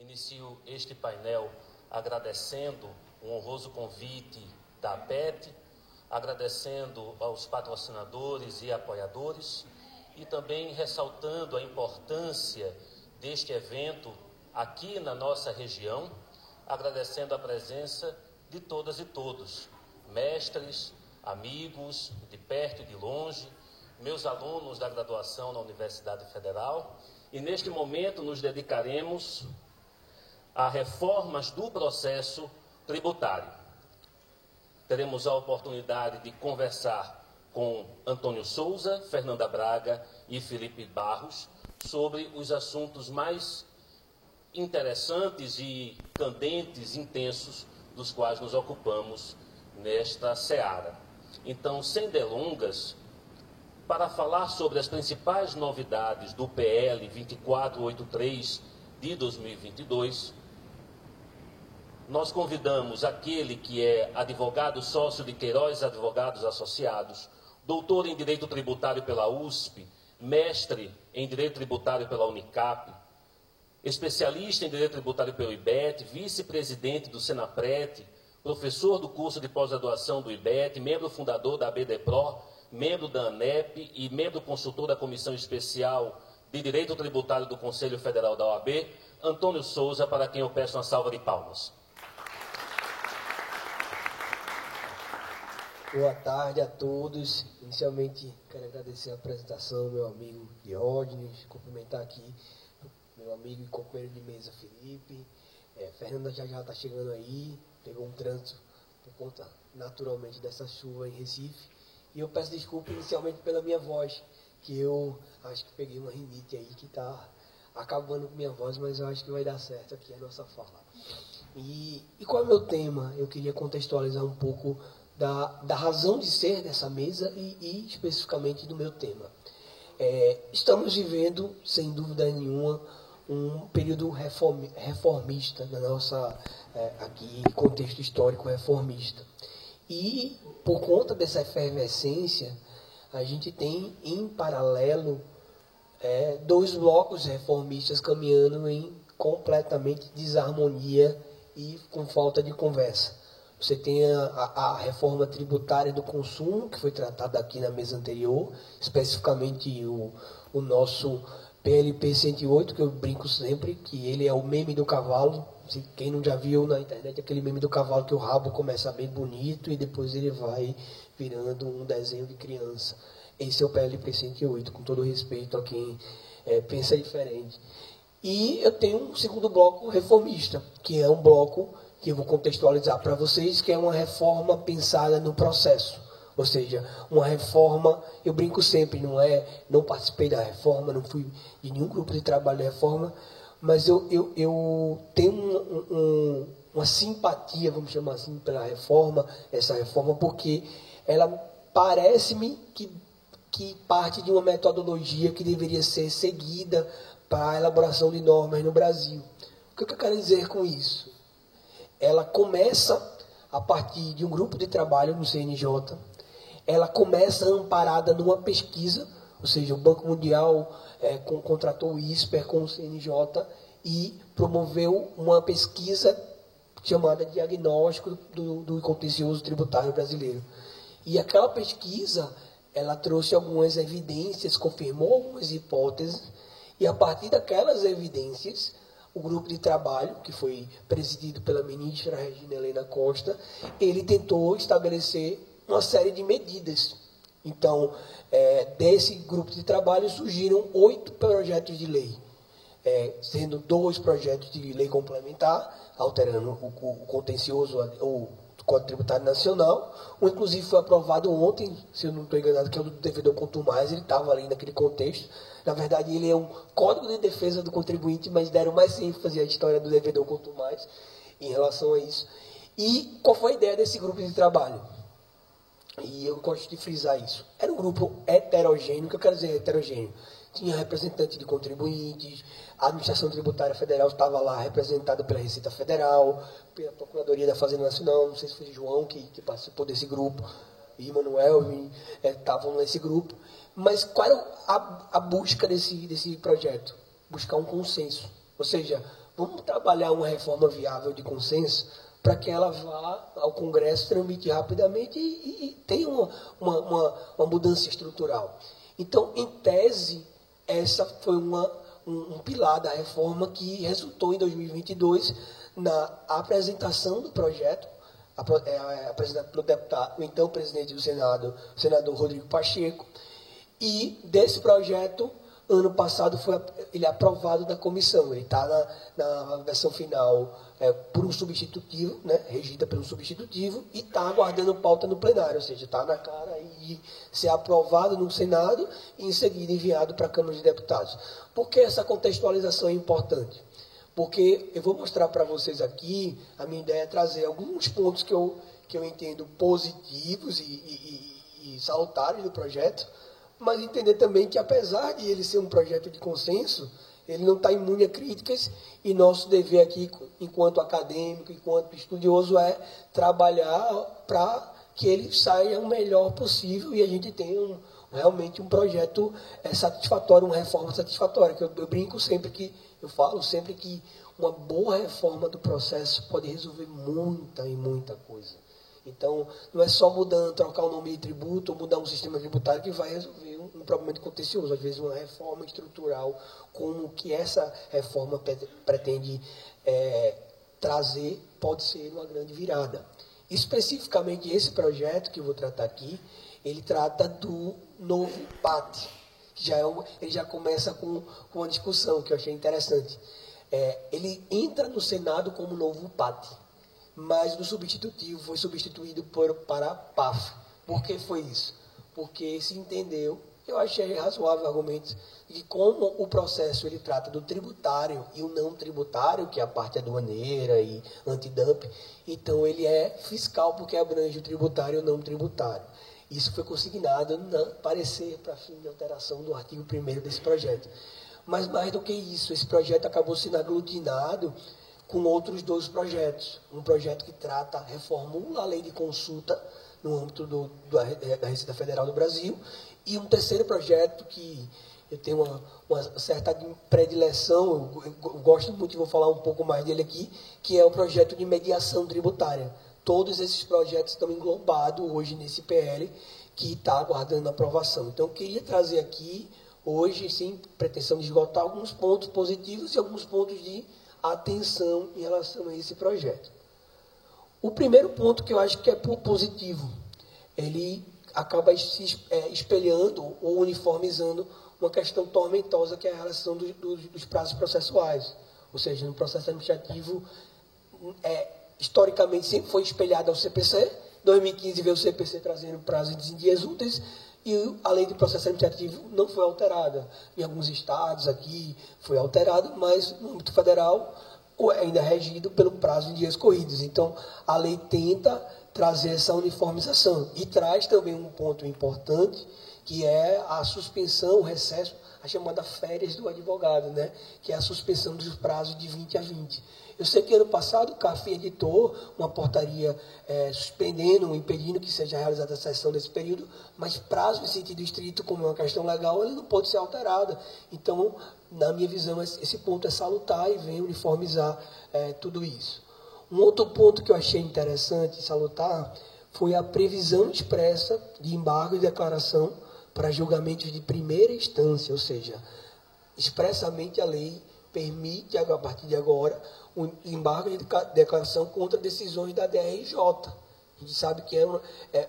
Inicio este painel agradecendo um honroso convite da APET, agradecendo aos patrocinadores e apoiadores e também ressaltando a importância deste evento aqui na nossa região, agradecendo a presença de todas e todos, mestres, amigos, de perto e de longe, meus alunos da graduação na Universidade Federal, e neste momento nos dedicaremos a reformas do processo tributário. Teremos a oportunidade de conversar com Antônio Souza, Fernanda Braga e Felipe Barros sobre os assuntos mais interessantes e candentes, intensos, dos quais nos ocupamos nesta seara. Então, sem delongas, para falar sobre as principais novidades do PL 2483 de 2022, nós convidamos aquele que é advogado sócio de Queiroz Advogados Associados, doutor em Direito Tributário pela USP, mestre em Direito Tributário pela Unicap, especialista em Direito Tributário pelo IBET, vice-presidente do Senapret, professor do curso de pós-graduação do IBET, membro fundador da ABDPRO, membro da ANEP e membro consultor da Comissão Especial de Direito Tributário do Conselho Federal da OAB, Antônio Souza, para quem eu peço uma salva de palmas. Boa tarde a todos. Inicialmente, quero agradecer a apresentação, meu amigo Diógenes, cumprimentar aqui meu amigo e companheiro de mesa, Felipe. Fernanda já está chegando aí, pegou um trânsito por conta, naturalmente, dessa chuva em Recife. E eu peço desculpa inicialmente pela minha voz, que eu acho que peguei uma rinite aí que está acabando com minha voz, mas eu acho que vai dar certo aqui a nossa fala. E qual é o meu tema? Eu queria contextualizar um pouco da razão de ser dessa mesa e especificamente do meu tema. Estamos vivendo, sem dúvida nenhuma, um período reformista na nossa aqui contexto histórico reformista. E por conta dessa efervescência, a gente tem em paralelo dois blocos reformistas caminhando em completamente desarmonia e com falta de conversa. Você tem a reforma tributária do consumo, que foi tratada aqui na mesa anterior, especificamente o nosso PLP 108, que eu brinco sempre, que ele é o meme do cavalo. Quem não já viu na internet, aquele meme do cavalo que o rabo começa bem bonito e depois ele vai virando um desenho de criança. Esse é o PLP 108, com todo respeito a quem pensa diferente. E eu tenho um segundo bloco reformista, que é um bloco que eu vou contextualizar para vocês, que é uma reforma pensada no processo. Ou seja, uma reforma, eu brinco sempre, não participei da reforma, não fui de nenhum grupo de trabalho da reforma, mas eu tenho uma simpatia, vamos chamar assim, pela reforma, essa reforma, porque ela parece-me que parte de uma metodologia que deveria ser seguida para a elaboração de normas no Brasil. O que eu quero dizer com isso? Ela começa a partir de um grupo de trabalho no CNJ, ela começa amparada numa pesquisa, ou seja, o Banco Mundial contratou o ISPER com o CNJ e promoveu uma pesquisa chamada Diagnóstico do Contencioso Tributário Brasileiro. E aquela pesquisa, ela trouxe algumas evidências, confirmou algumas hipóteses, e a partir daquelas evidências, o grupo de trabalho, que foi presidido pela ministra Regina Helena Costa, ele tentou estabelecer uma série de medidas. Então, desse grupo de trabalho surgiram 8 projetos de lei, sendo 2 projetos de lei complementar, alterando o contencioso, o Código Tributário Nacional. Inclusive, foi aprovado ontem, se eu não estou enganado, que é o do devedor contumaz, ele estava ali naquele contexto. Na verdade, ele é um código de defesa do contribuinte, mas deram mais ênfase à história do devedor contumaz em relação a isso. E qual foi a ideia desse grupo de trabalho? E eu gosto de frisar isso. Era um grupo heterogêneo. O que eu quero dizer heterogêneo? Tinha representante de contribuintes, a Administração Tributária Federal estava lá representada pela Receita Federal, pela Procuradoria da Fazenda Nacional, não sei se foi João que participou desse grupo, e Manuel estavam nesse grupo. Mas qual era a busca desse projeto? Buscar um consenso. Ou seja, vamos trabalhar uma reforma viável de consenso para que ela vá ao Congresso, tramite rapidamente e tenha uma mudança estrutural. Então, em tese, essa foi um pilar da reforma que resultou em 2022 na apresentação do projeto, apresentado pelo deputado, o então presidente do Senado, o senador Rodrigo Pacheco, e desse projeto, ano passado, ele é aprovado na comissão. Ele está na versão final por um substitutivo, né, regida por um substitutivo, e está aguardando pauta no plenário, ou seja, está na cara de ser aprovado no Senado e, em seguida, enviado para a Câmara de Deputados. Por que essa contextualização é importante? Porque eu vou mostrar para vocês aqui, a minha ideia é trazer alguns pontos que eu entendo positivos e salutares do projeto, mas entender também que, apesar de ele ser um projeto de consenso, ele não está imune a críticas, e nosso dever aqui, enquanto acadêmico, enquanto estudioso, é trabalhar para que ele saia o melhor possível e a gente tenha realmente um projeto satisfatório, uma reforma satisfatória. Que eu brinco sempre que, eu falo sempre que uma boa reforma do processo pode resolver muita e muita coisa. Então, não é só mudando, trocar o nome de tributo ou mudar um sistema tributário que vai resolver um problema contencioso. Às vezes, uma reforma estrutural, como que essa reforma pretende trazer, pode ser uma grande virada. Especificamente, esse projeto que eu vou tratar aqui, ele trata do novo PAT, que ele já começa com uma discussão que eu achei interessante. Ele entra no Senado como novo PAT, mas no substitutivo foi substituído para PAF. Por que foi isso? Porque se entendeu, eu achei razoável o argumento, de como o processo ele trata do tributário e o não tributário, que é a parte aduaneira e antidumping, então ele é fiscal porque abrange o tributário e o não tributário. Isso foi consignado no parecer para fim de alteração do artigo 1º desse projeto. Mas mais do que isso, esse projeto acabou sendo aglutinado com outros 2 projetos. Um projeto que reformula a lei de consulta no âmbito da Receita Federal do Brasil, e um terceiro projeto que eu tenho uma certa predileção, eu gosto muito e vou falar um pouco mais dele aqui, que é o projeto de mediação tributária. Todos esses projetos estão englobados hoje nesse PL que está aguardando aprovação. Então, eu queria trazer aqui, hoje, sem pretensão de esgotar, alguns pontos positivos e alguns pontos de atenção em relação a esse projeto. O primeiro ponto que eu acho que é positivo, ele acaba se espelhando ou uniformizando uma questão tormentosa, que é a relação dos prazos processuais. Ou seja, no processo administrativo, historicamente sempre foi espelhado ao CPC. 2015 veio o CPC trazendo prazos em dias úteis, e a lei de processo administrativo não foi alterada. Em alguns estados aqui foi alterado, mas no âmbito federal ainda é regido pelo prazo em dias corridos. Então, a lei tenta trazer essa uniformização e traz também um ponto importante, que é a suspensão, o recesso, a chamada férias do advogado, né? Que é a suspensão dos prazos de 20 a 20. Eu sei que ano passado o CAF editou uma portaria suspendendo, impedindo que seja realizada a sessão desse período, mas prazo em sentido estrito, como é uma questão legal, ele não pode ser alterado. Então, na minha visão, esse ponto é salutar e vem uniformizar tudo isso. Um outro ponto que eu achei interessante e salutar foi a previsão expressa de embargo e declaração para julgamentos de primeira instância, ou seja, expressamente a lei permite, a partir de agora, o embargo de declaração contra decisões da DRJ. A gente sabe que é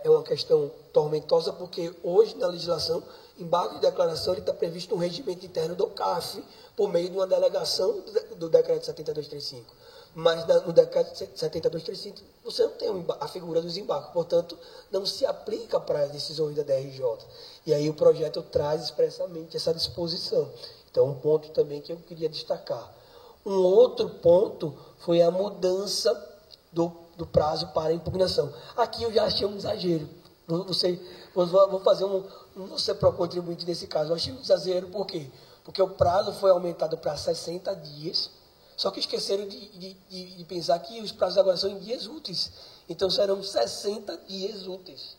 uma questão tormentosa, porque hoje, na legislação, embargo de declaração está previsto no regimento interno do CAF, por meio de uma delegação do decreto 7235. Mas no decreto 7235 você não tem a figura dos embargos, portanto, não se aplica para as decisões da DRJ. E aí o projeto traz expressamente essa disposição. Então, um ponto também que eu queria destacar. Um outro ponto foi a mudança do prazo para impugnação. Aqui eu já achei um exagero. Vou fazer não vou ser pró-contribuinte nesse caso. Eu achei um exagero, por quê? Porque o prazo foi aumentado para 60 dias, só que esqueceram de pensar que os prazos agora são em dias úteis. Então, serão 60 dias úteis.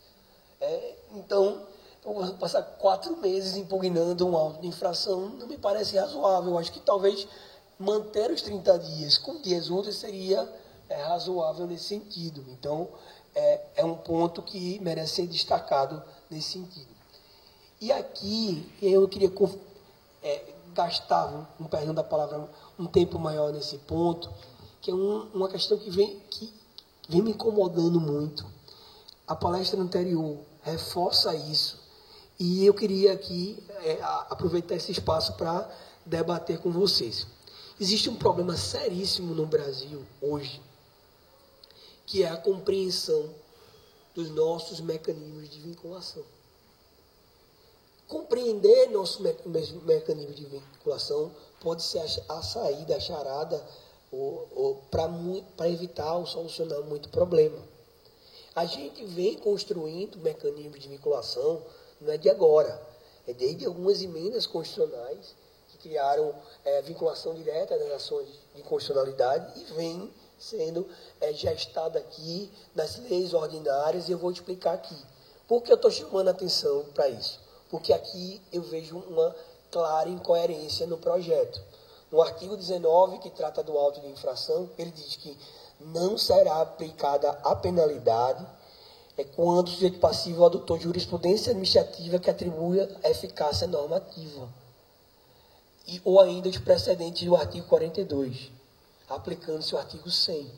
Então, eu vou passar 4 meses impugnando um auto de infração, não me parece razoável. Eu acho que talvez manter os 30 dias com dias úteis seria razoável nesse sentido. Então, é um ponto que merece ser destacado nesse sentido. E aqui, eu queria gastar, com perdão da palavra, um tempo maior nesse ponto, que é uma questão que vem me incomodando muito. A palestra anterior reforça isso, e eu queria aqui aproveitar esse espaço para debater com vocês. Existe um problema seríssimo no Brasil hoje, que é a compreensão dos nossos mecanismos de vinculação. Compreender nosso mecanismo de vinculação pode ser a saída, a charada, para evitar ou solucionar muito problema. A gente vem construindo mecanismos de vinculação, não é de agora, é desde algumas emendas constitucionais que criaram vinculação direta das ações de constitucionalidade e vem sendo gestada aqui nas leis ordinárias, e eu vou explicar aqui. Por que eu estou chamando a atenção para isso? Porque aqui eu vejo uma clara incoerência no projeto. No artigo 19, que trata do auto de infração, ele diz que não será aplicada a penalidade quando o sujeito passivo adotou jurisprudência administrativa que atribua eficácia normativa. Ou ainda os precedentes do artigo 42, aplicando-se o artigo 100.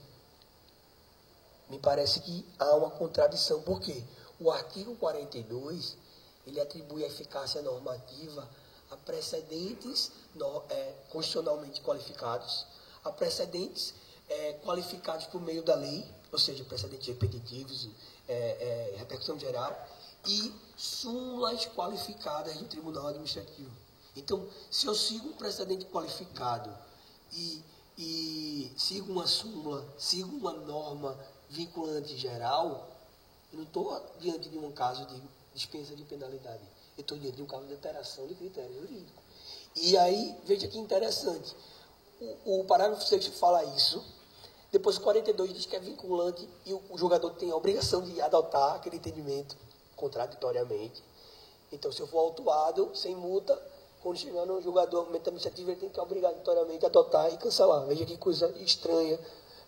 Me parece que há uma contradição. Por quê? O artigo 42, ele atribui eficácia normativa a precedentes constitucionalmente qualificados, a precedentes qualificados por meio da lei, ou seja, precedentes repetitivos, repercussão geral, e súmulas qualificadas do Tribunal Administrativo. Então, se eu sigo um precedente qualificado e sigo uma súmula, sigo uma norma vinculante geral, eu não estou diante de um caso de dispensa de penalidade. Eu estou diante de um caso de alteração de critério jurídico. E aí, veja que interessante. O parágrafo 6 fala isso. Depois o 42 diz que é vinculante e o julgador tem a obrigação de adotar aquele entendimento contraditoriamente. Então, se eu for autuado sem multa, quando chegar no julgador administrativo, ele tem que obrigatoriamente adotar e cancelar. Veja que coisa estranha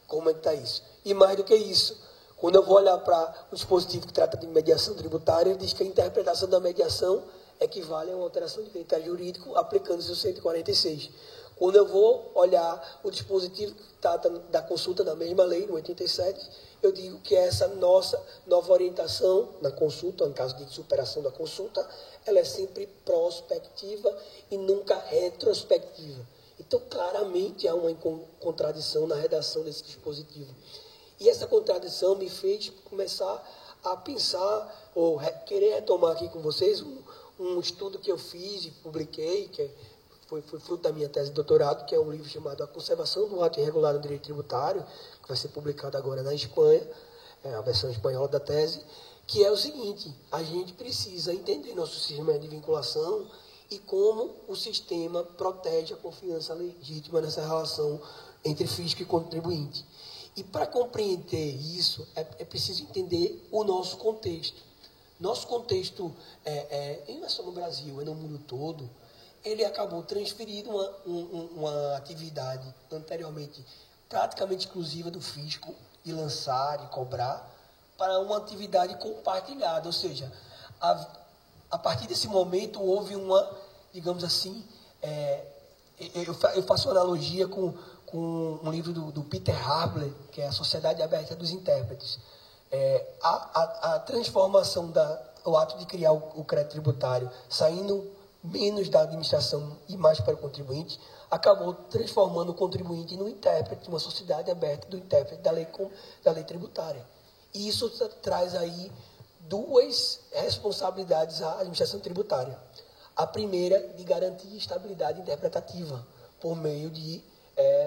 como é que está isso. E mais do que isso, quando eu vou olhar para o dispositivo que trata de mediação tributária, ele diz que a interpretação da mediação equivale a uma alteração de critério jurídico aplicando-se o 146. Quando eu vou olhar o dispositivo que trata da consulta da mesma lei, no 87, eu digo que essa nossa nova orientação na consulta, em caso de superação da consulta, ela é sempre prospectiva e nunca retrospectiva. Então, claramente, há uma contradição na redação desse dispositivo. E essa contradição me fez começar a pensar, ou querer retomar aqui com vocês, um estudo que eu fiz e publiquei, que foi fruto da minha tese de doutorado, que é um livro chamado A Conservação do Ato Irregular no Direito Tributário, que vai ser publicado agora na Espanha, a versão espanhola da tese, que é o seguinte: a gente precisa entender nosso sistema de vinculação e como o sistema protege a confiança legítima nessa relação entre fisco e contribuinte. E para compreender isso, é preciso entender o nosso contexto. Nosso contexto, não é só no Brasil, é no mundo todo. Ele acabou transferindo uma atividade anteriormente praticamente exclusiva do fisco, de lançar, de cobrar, para uma atividade compartilhada. Ou seja, a partir desse momento houve uma, digamos assim, eu faço uma analogia com um livro do Peter Harbler, que é A Sociedade Aberta dos Intérpretes. A transformação o ato de criar o crédito tributário, saindo menos da administração e mais para o contribuinte, acabou transformando o contribuinte no intérprete, uma sociedade aberta do intérprete da lei tributária. E isso traz aí duas responsabilidades à administração tributária. A primeira, de garantir estabilidade interpretativa, por meio de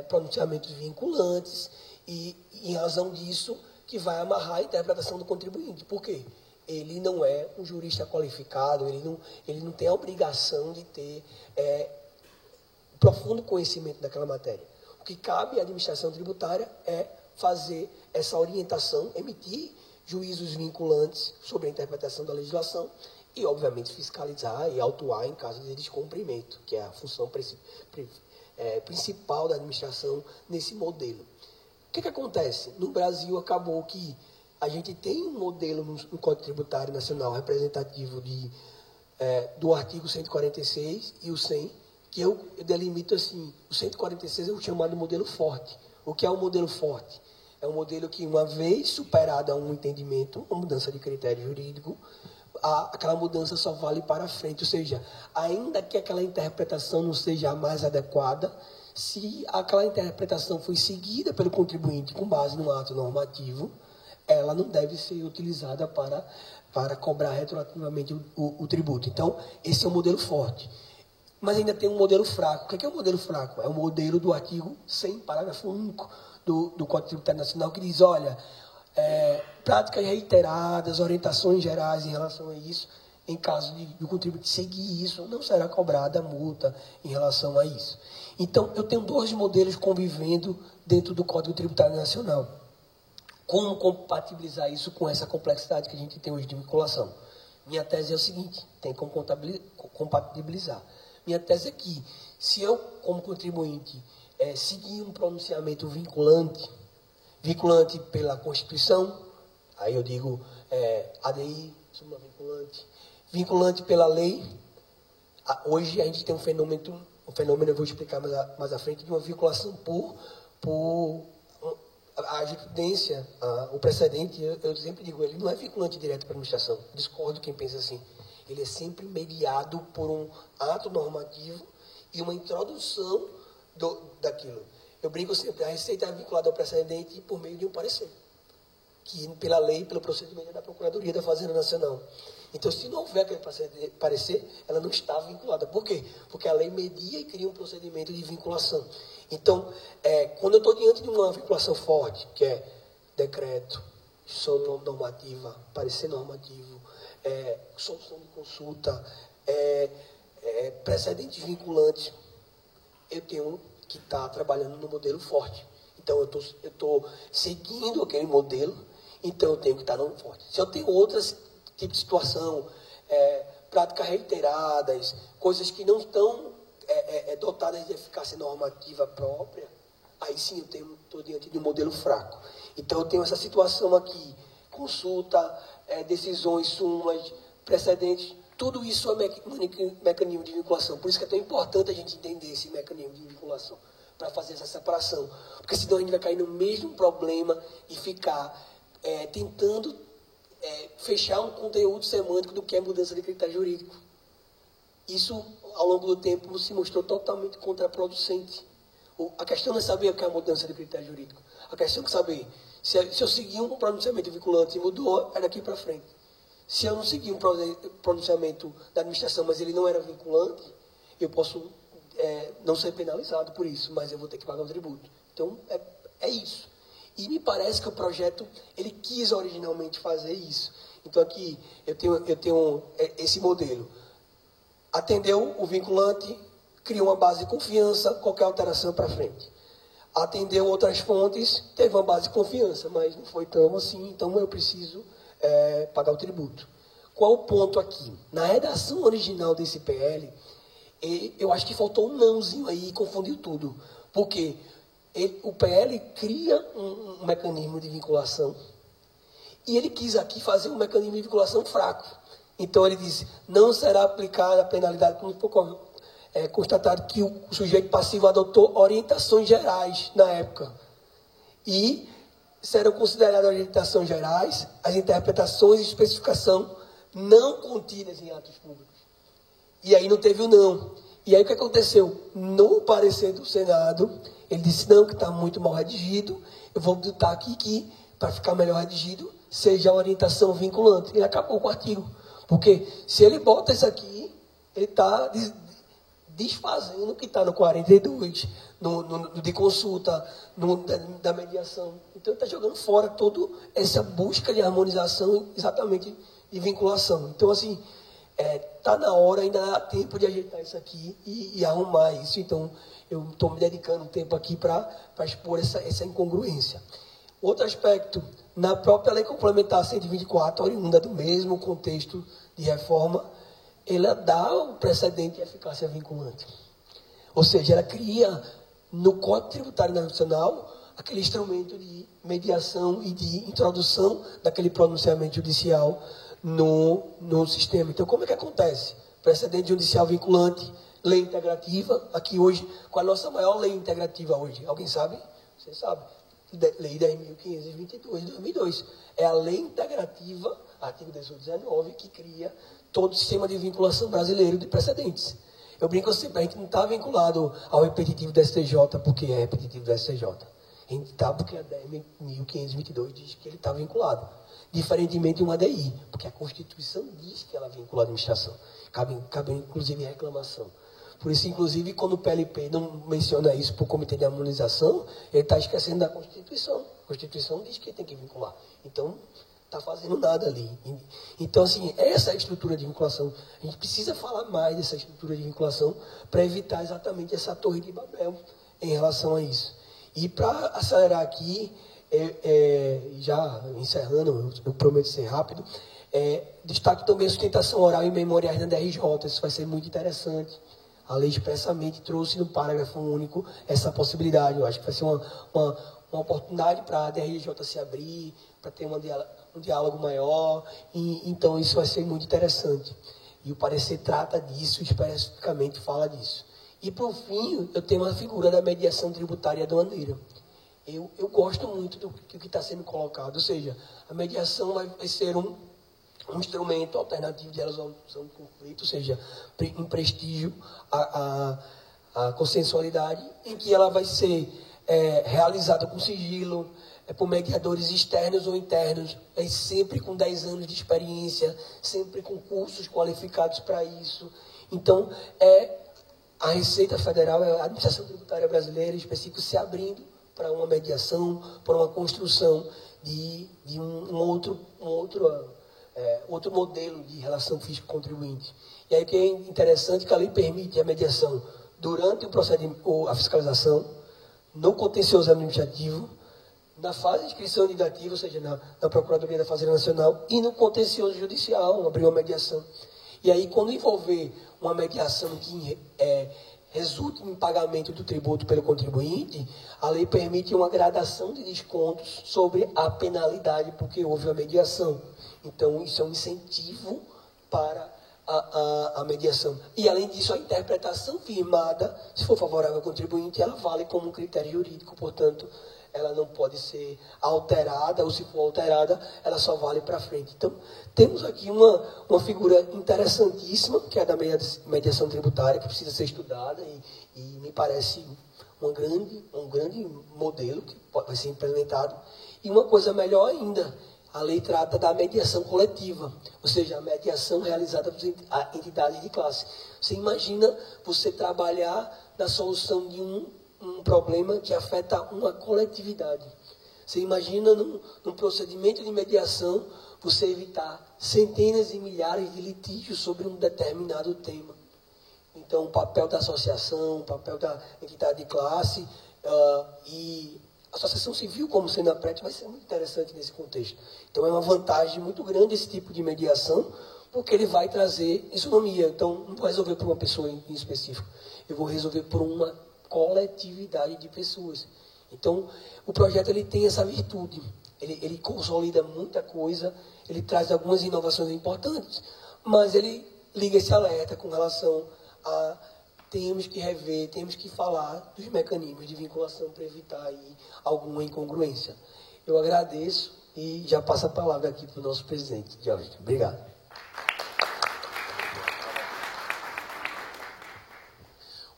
pronunciamentos vinculantes, e em razão disso, que vai amarrar a interpretação do contribuinte. Por quê? Ele não é um jurista qualificado, ele não tem a obrigação de ter profundo conhecimento daquela matéria. O que cabe à administração tributária é fazer essa orientação, emitir juízos vinculantes sobre a interpretação da legislação e, obviamente, fiscalizar e autuar em caso de descumprimento, que é a função principal da administração nesse modelo. O que acontece? No Brasil, acabou que a gente tem um modelo no Código Tributário Nacional representativo do artigo 146 e o 100, que eu delimito assim, o 146 é o chamado modelo forte. O que é o modelo forte? É um modelo que, uma vez superada um entendimento, uma mudança de critério jurídico, aquela mudança só vale para frente. Ou seja, ainda que aquela interpretação não seja a mais adequada, se aquela interpretação foi seguida pelo contribuinte com base no ato normativo, ela não deve ser utilizada para cobrar retroativamente o tributo. Então, esse é o modelo forte. Mas ainda tem um modelo fraco. O que é o modelo fraco? É o modelo do artigo 100, parágrafo único do Código Tributário Nacional, que diz, olha, práticas reiteradas, orientações gerais em relação a isso, em caso de o contribuinte seguir isso, não será cobrada multa em relação a isso. Então, eu tenho dois modelos convivendo dentro do Código Tributário Nacional. Como compatibilizar isso com essa complexidade que a gente tem hoje de vinculação? Minha tese é o seguinte, tem como compatibilizar. Minha tese é que, se eu, como contribuinte, seguir um pronunciamento vinculante pela Constituição, aí eu digo ADI, súmula vinculante pela lei. Hoje a gente tem um fenômeno eu vou explicar mais à frente, de uma vinculação por a jurisprudência, o precedente, eu sempre digo, ele não é vinculante direto para a administração. Discordo quem pensa assim. Ele é sempre mediado por um ato normativo e uma introdução daquilo. Eu brinco sempre, a Receita é vinculada ao precedente por meio de um parecer, que pela lei, pelo procedimento da Procuradoria da Fazenda Nacional. Então, se não houver aquele parecer, ela não está vinculada. Por quê? Porque a lei media e cria um procedimento de vinculação. Então, quando eu estou diante de uma vinculação forte, que é decreto, solução normativa, parecer normativo, solução de consulta, precedentes vinculantes, eu tenho que estar trabalhando no modelo forte. Então, eu estou seguindo aquele modelo, então eu tenho que estar no forte. Se eu tenho outras tipos de situação, práticas reiteradas, coisas que não estão dotadas de eficácia normativa própria, aí sim eu estou diante de um modelo fraco. Então, eu tenho essa situação aqui, consulta, decisões, súmulas, precedentes, tudo isso é mecanismo de vinculação. Por isso que é tão importante a gente entender esse mecanismo de vinculação, para fazer essa separação. Porque senão a gente vai cair no mesmo problema e ficar tentando fechar um conteúdo semântico do que é mudança de critério jurídico. Isso, ao longo do tempo, se mostrou totalmente contraproducente. A questão não é saber o que é a mudança de critério jurídico. A questão é saber se eu seguir um pronunciamento vinculante e mudou, é daqui para frente. Se eu não seguir um pronunciamento da administração, mas ele não era vinculante, eu posso não ser penalizado por isso, mas eu vou ter que pagar o tributo. Então, é isso. E me parece que o projeto, ele quis originalmente fazer isso. Então, aqui, eu tenho esse modelo. Atendeu o vinculante, criou uma base de confiança, qualquer alteração para frente. Atendeu outras fontes, teve uma base de confiança, mas não foi tão assim, então eu preciso pagar o tributo. Qual o ponto aqui? Na redação original desse PL, eu acho que faltou um nãozinho aí e confundiu tudo. Porque o PL cria um mecanismo de vinculação e ele quis aqui fazer um mecanismo de vinculação fraco. Então, ele disse, não será aplicada a penalidade quando for constatado que o sujeito passivo adotou orientações gerais na época. E serão consideradas orientações gerais as interpretações e especificação não contidas em atos públicos. E aí não teve o não. E aí o que aconteceu? No parecer do Senado, ele disse, não, que está muito mal redigido, eu vou botar aqui que, para ficar melhor redigido, seja a orientação vinculante. Ele acabou com o artigo. Porque se ele bota isso aqui, ele está desfazendo o que está no 42, no de consulta, da mediação. Então, ele está jogando fora toda essa busca de harmonização, exatamente de vinculação. Então, assim, está na hora, ainda dá tempo de ajeitar isso aqui e arrumar isso. Então, eu estou me dedicando um tempo aqui para expor essa incongruência. Outro aspecto, na própria Lei Complementar 124, oriunda do mesmo contexto de reforma, ela dá o precedente de eficácia vinculante. Ou seja, ela cria no Código Tributário Nacional aquele instrumento de mediação e de introdução daquele pronunciamento judicial no sistema. Então, como é que acontece? Precedente judicial vinculante, lei integrativa, aqui hoje, qual é a nossa maior lei integrativa hoje? Alguém sabe? Você sabe. Lei 10.522 de 2002. É a lei integrativa, artigo 1819, que cria todo o sistema de vinculação brasileiro de precedentes. Eu brinco sempre, a gente não está vinculado ao repetitivo do STJ porque é repetitivo do STJ. A gente está porque a 10.522 diz que ele está vinculado. Diferentemente de uma ADI, porque a Constituição diz que ela vincula a administração. Cabe inclusive reclamação. Por isso, inclusive, quando o PLP não menciona isso para o Comitê de Harmonização, ele está esquecendo da Constituição. A Constituição diz que tem que vincular. Então, está fazendo nada ali. Então, assim, essa é a estrutura de vinculação. A gente precisa falar mais dessa estrutura de vinculação para evitar exatamente essa torre de Babel em relação a isso. E para acelerar aqui, já encerrando, eu prometo ser rápido, destaque também a sustentação oral e memoriais da DRJ. Isso vai ser muito interessante. A lei expressamente trouxe no parágrafo único essa possibilidade. Eu acho que vai ser uma oportunidade para a DRJ se abrir, para ter um diálogo maior. Então, isso vai ser muito interessante. E o parecer trata disso, especificamente fala disso. E, por fim, eu tenho uma figura da mediação tributária aduaneira. Eu gosto muito do que está sendo colocado. Ou seja, a mediação vai ser um instrumento alternativo de resolução de conflito, ou seja, em prestígio à consensualidade, em que ela vai ser realizada com sigilo, por mediadores externos ou internos, sempre com 10 anos de experiência, sempre com cursos qualificados para isso. Então, a Receita Federal, a Administração Tributária Brasileira, em específico, se abrindo para uma mediação, para uma construção de um outro modelo de relação fisco-contribuinte. E aí o que é interessante é que a lei permite a mediação durante o procedimento, a fiscalização, no contencioso administrativo, na fase de inscrição indicativa, ou seja, na Procuradoria da Fazenda Nacional, e no contencioso judicial, abrir uma mediação. E aí, quando envolver uma mediação que resulte em pagamento do tributo pelo contribuinte, a lei permite uma gradação de descontos sobre a penalidade, porque houve a mediação. Então, isso é um incentivo para a mediação. E, além disso, a interpretação firmada, se for favorável ao contribuinte, ela vale como um critério jurídico, portanto, ela não pode ser alterada, ou se for alterada, ela só vale para frente. Então, temos aqui uma figura interessantíssima, que é a da mediação tributária, que precisa ser estudada e me parece um grande modelo que vai ser implementado. E uma coisa melhor ainda, a lei trata da mediação coletiva, ou seja, a mediação realizada por entidades de classe. Você imagina você trabalhar na solução de um problema que afeta uma coletividade. Você imagina num procedimento de mediação você evitar centenas e milhares de litígios sobre um determinado tema. Então, o papel da associação, o papel da entidade de classe e a associação civil como Senapred vai ser muito interessante nesse contexto. Então, é uma vantagem muito grande esse tipo de mediação, porque ele vai trazer isonomia. Então, não vou resolver por uma pessoa em específico, eu vou resolver por uma coletividade de pessoas. Então, o projeto ele tem essa virtude. Ele consolida muita coisa, ele traz algumas inovações importantes, mas ele liga esse alerta com relação a temos que rever, temos que falar dos mecanismos de vinculação para evitar aí alguma incongruência. Eu agradeço e já passo a palavra aqui para o nosso presidente, Jorge. Obrigado.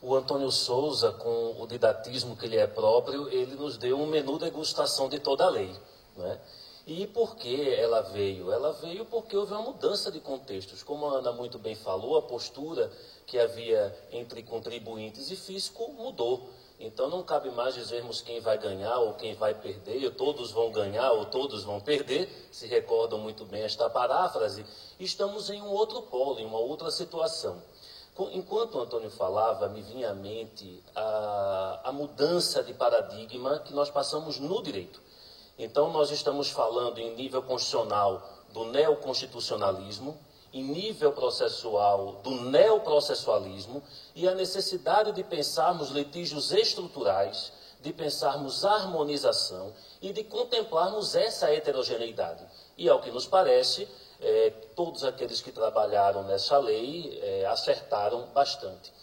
O Antônio Souza, com o didatismo que lhe é próprio, ele nos deu um menu degustação de toda a lei, né? E por que ela veio? Ela veio porque houve uma mudança de contextos. Como a Ana muito bem falou, a postura que havia entre contribuintes e fisco mudou. Então não cabe mais dizermos quem vai ganhar ou quem vai perder, ou todos vão ganhar ou todos vão perder, se recordam muito bem esta paráfrase. Estamos em um outro polo, em uma outra situação. Enquanto o Antônio falava, me vinha à mente a mudança de paradigma que nós passamos no direito. Então, nós estamos falando em nível constitucional do neoconstitucionalismo em nível processual do neoprocessualismo e a necessidade de pensarmos litígios estruturais, de pensarmos harmonização e de contemplarmos essa heterogeneidade. E, ao que nos parece, todos aqueles que trabalharam nessa lei acertaram bastante.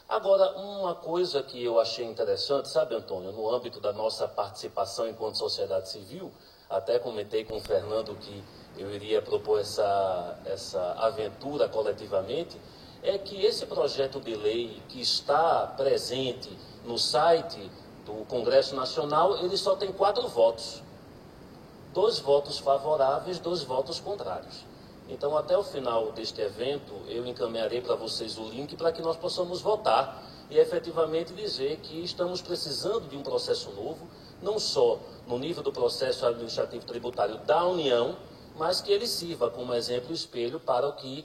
Agora, uma coisa que eu achei interessante, sabe, Antônio, no âmbito da nossa participação enquanto sociedade civil, até comentei com o Fernando que eu iria propor essa aventura coletivamente, é que esse projeto de lei que está presente no site do Congresso Nacional, ele só tem 4 votos. 2 votos favoráveis, 2 votos contrários. Então, até o final deste evento, eu encaminharei para vocês o link para que nós possamos votar e efetivamente dizer que estamos precisando de um processo novo, não só no nível do processo administrativo tributário da União, mas que ele sirva como exemplo e espelho para o que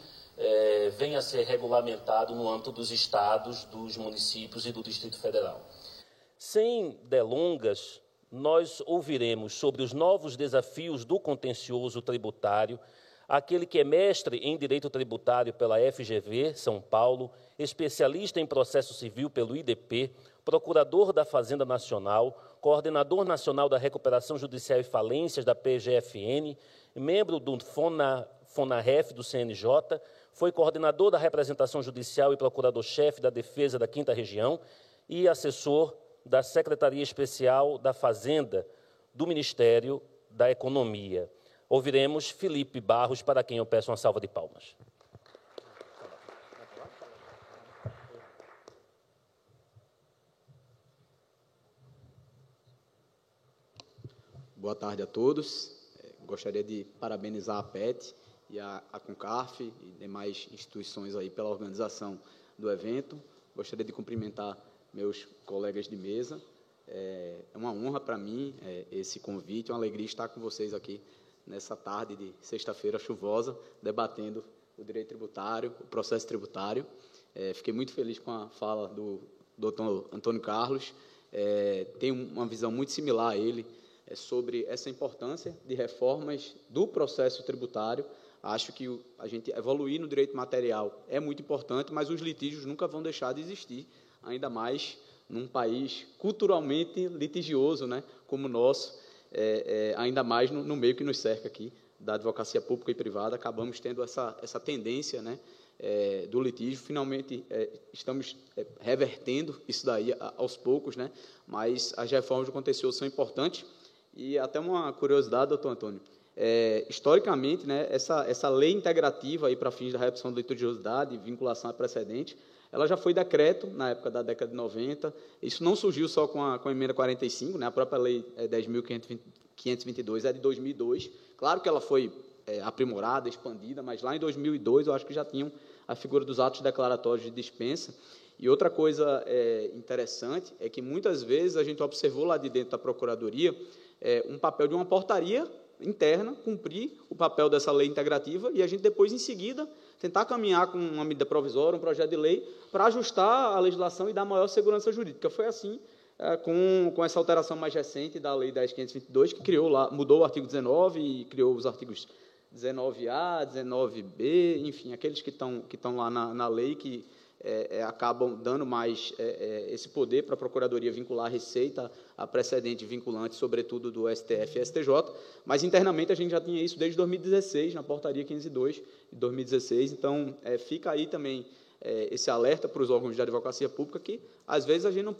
venha a ser regulamentado no âmbito dos estados, dos municípios e do Distrito Federal. Sem delongas, nós ouviremos sobre os novos desafios do contencioso tributário, aquele que é mestre em Direito Tributário pela FGV, São Paulo, especialista em processo civil pelo IDP, procurador da Fazenda Nacional, coordenador nacional da Recuperação Judicial e Falências da PGFN, membro do FONAREF do CNJ, foi coordenador da Representação Judicial e procurador-chefe da Defesa da 5ª Região e assessor da Secretaria Especial da Fazenda do Ministério da Economia. Ouviremos Felipe Barros, para quem eu peço uma salva de palmas. Boa tarde a todos. Gostaria de parabenizar a PET e a CONCARF e demais instituições aí pela organização do evento. Gostaria de cumprimentar meus colegas de mesa. É uma honra para mim esse convite, uma alegria estar com vocês aqui nessa tarde de sexta-feira chuvosa, debatendo o direito tributário, o processo tributário. Fiquei muito feliz com a fala do doutor Antônio Carlos. Tenho uma visão muito similar a ele sobre essa importância de reformas do processo tributário. Acho que a gente evoluir no direito material é muito importante, mas os litígios nunca vão deixar de existir, ainda mais num país culturalmente litigioso, né, como o nosso, ainda mais no meio que nos cerca aqui, da advocacia pública e privada. Acabamos tendo essa tendência, né, do litígio. Finalmente, estamos revertendo isso daí aos poucos, né, mas as reformas do contencioso são importantes. E até uma curiosidade, doutor Antônio, historicamente, né, essa lei integrativa aí para fins da redução da litigiosidade e vinculação a precedente, ela já foi decreto na época da década de 90. Isso não surgiu só com a emenda 45, né, a própria lei 10.522 é de 2002. Claro que ela foi aprimorada, expandida, mas lá em 2002 eu acho que já tinham a figura dos atos declaratórios de dispensa. E outra coisa interessante é que muitas vezes a gente observou lá de dentro da Procuradoria um papel de uma portaria interna, cumprir o papel dessa lei integrativa e a gente depois, em seguida, tentar caminhar com uma medida provisória, um projeto de lei, para ajustar a legislação e dar maior segurança jurídica. Foi assim com essa alteração mais recente da Lei 10.522, que mudou o artigo 19 e criou os artigos 19A, 19B, enfim, aqueles que estão lá na lei, que acabam dando mais esse poder para a Procuradoria vincular a Receita a precedente vinculante, sobretudo do STF e STJ, mas internamente a gente já tinha isso desde 2016, na portaria 502 de 2016, então fica aí também esse alerta para os órgãos de advocacia pública que, às vezes, a gente não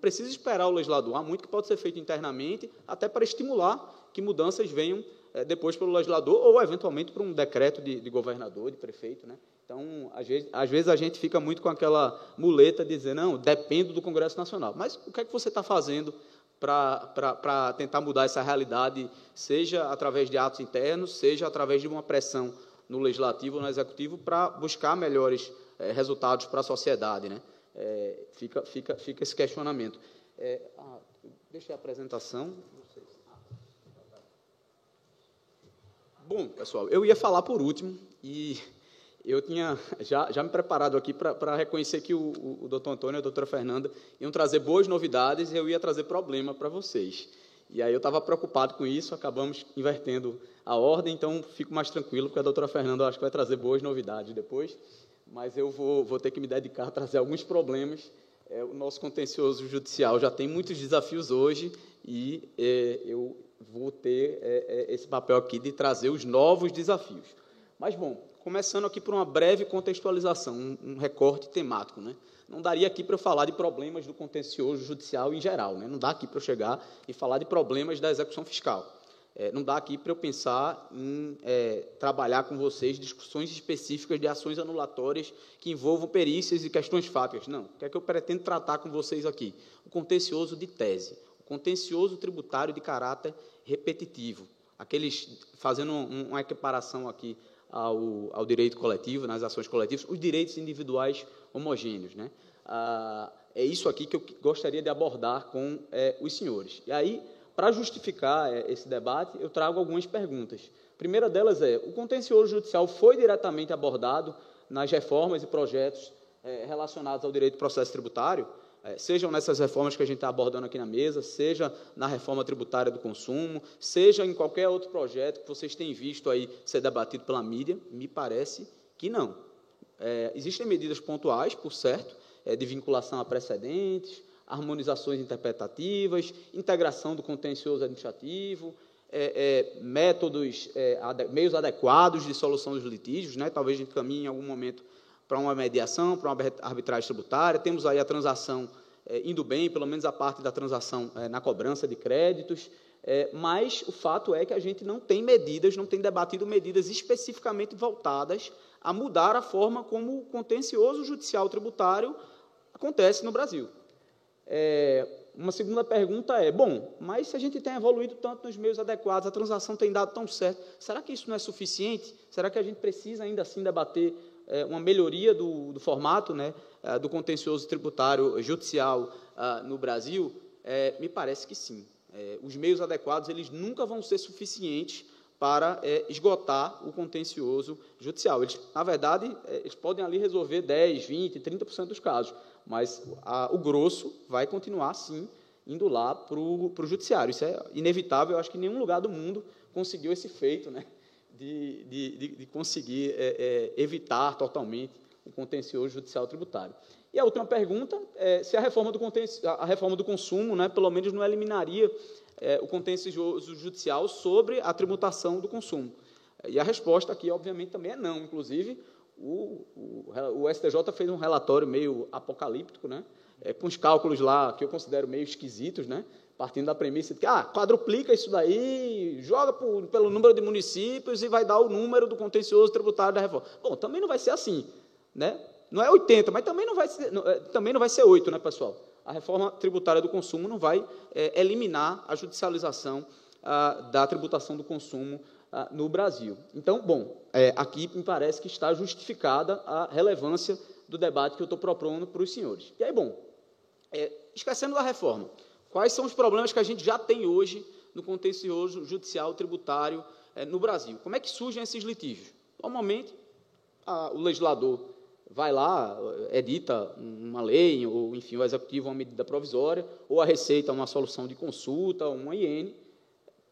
precisa esperar o legislador, há muito que pode ser feito internamente, até para estimular que mudanças venham depois pelo legislador ou, eventualmente, por um decreto de governador, de prefeito, né? Então, às vezes a gente fica muito com aquela muleta de dizer, não, dependo do Congresso Nacional. Mas o que é que você está fazendo para tentar mudar essa realidade, seja através de atos internos, seja através de uma pressão no Legislativo ou no Executivo, para buscar melhores resultados para a sociedade, né? Fica esse questionamento. Deixa a apresentação. Bom, pessoal, eu ia falar por último e eu tinha já me preparado aqui para reconhecer que o doutor Antônio e a doutora Fernanda iam trazer boas novidades e eu ia trazer problema para vocês. E aí eu estava preocupado com isso, acabamos invertendo a ordem, então fico mais tranquilo, porque a doutora Fernanda acho que vai trazer boas novidades depois, mas eu vou ter que me dedicar a trazer alguns problemas. O nosso contencioso judicial já tem muitos desafios hoje e eu vou ter esse papel aqui de trazer os novos desafios. Mas, bom, começando aqui por uma breve contextualização, um recorte temático, né? Não daria aqui para eu falar de problemas do contencioso judicial em geral, né? Não dá aqui para eu chegar e falar de problemas da execução fiscal. Não dá aqui para eu pensar em trabalhar com vocês discussões específicas de ações anulatórias que envolvam perícias e questões fáticas. Não. O que é que eu pretendo tratar com vocês aqui? O contencioso de tese, o contencioso tributário de caráter repetitivo, fazendo uma equiparação aqui ao direito coletivo, nas ações coletivas, os direitos individuais homogêneos, né? É isso aqui que eu gostaria de abordar com os senhores. E aí, para justificar esse debate, eu trago algumas perguntas. A primeira delas o contencioso judicial foi diretamente abordado nas reformas e projetos relacionados ao direito do processo tributário, sejam nessas reformas que a gente está abordando aqui na mesa, seja na reforma tributária do consumo, seja em qualquer outro projeto que vocês têm visto aí ser debatido pela mídia? Me parece que não. Existem medidas pontuais, por certo, de vinculação a precedentes, harmonizações interpretativas, integração do contencioso administrativo, meios adequados de solução dos litígios, né? Talvez a gente caminhe em algum momento para uma mediação, para uma arbitragem tributária. Temos aí a transação indo bem, pelo menos a parte da transação na cobrança de créditos, mas o fato é que a gente não tem debatido medidas especificamente voltadas a mudar a forma como o contencioso judicial tributário acontece no Brasil. Uma segunda pergunta mas se a gente tem evoluído tanto nos meios adequados, a transação tem dado tão certo, será que isso não é suficiente? Será que a gente precisa ainda assim debater uma melhoria do formato, né, do contencioso tributário judicial no Brasil? Me parece que sim. Os meios adequados eles nunca vão ser suficientes para esgotar o contencioso judicial. Na verdade, eles podem ali resolver 10%, 20%, 30% dos casos, mas o grosso vai continuar, sim, indo lá para o judiciário. Isso é inevitável, eu acho que nenhum lugar do mundo conseguiu esse feito, né, de conseguir evitar totalmente o contencioso judicial tributário. E a última pergunta se a reforma do consumo, né, pelo menos não eliminaria o contencioso judicial sobre a tributação do consumo. E a resposta aqui, obviamente, também é não. Inclusive, o STJ fez um relatório meio apocalíptico, né, com os cálculos lá que eu considero meio esquisitos, né, partindo da premissa de que quadruplica isso daí, joga pelo número de municípios e vai dar o número do contencioso tributário da reforma. Bom, também não vai ser assim, né? Não é 80, mas também não vai ser 8, né, pessoal? A reforma tributária do consumo não vai eliminar a judicialização da tributação do consumo no Brasil. Então, aqui me parece que está justificada a relevância do debate que eu estou propondo para os senhores. E aí, esquecendo da reforma, quais são os problemas que a gente já tem hoje no contencioso judicial tributário no Brasil? Como é que surgem esses litígios? Normalmente, o legislador vai lá, edita uma lei, ou, enfim, o executivo uma medida provisória, ou a Receita uma solução de consulta, uma IN,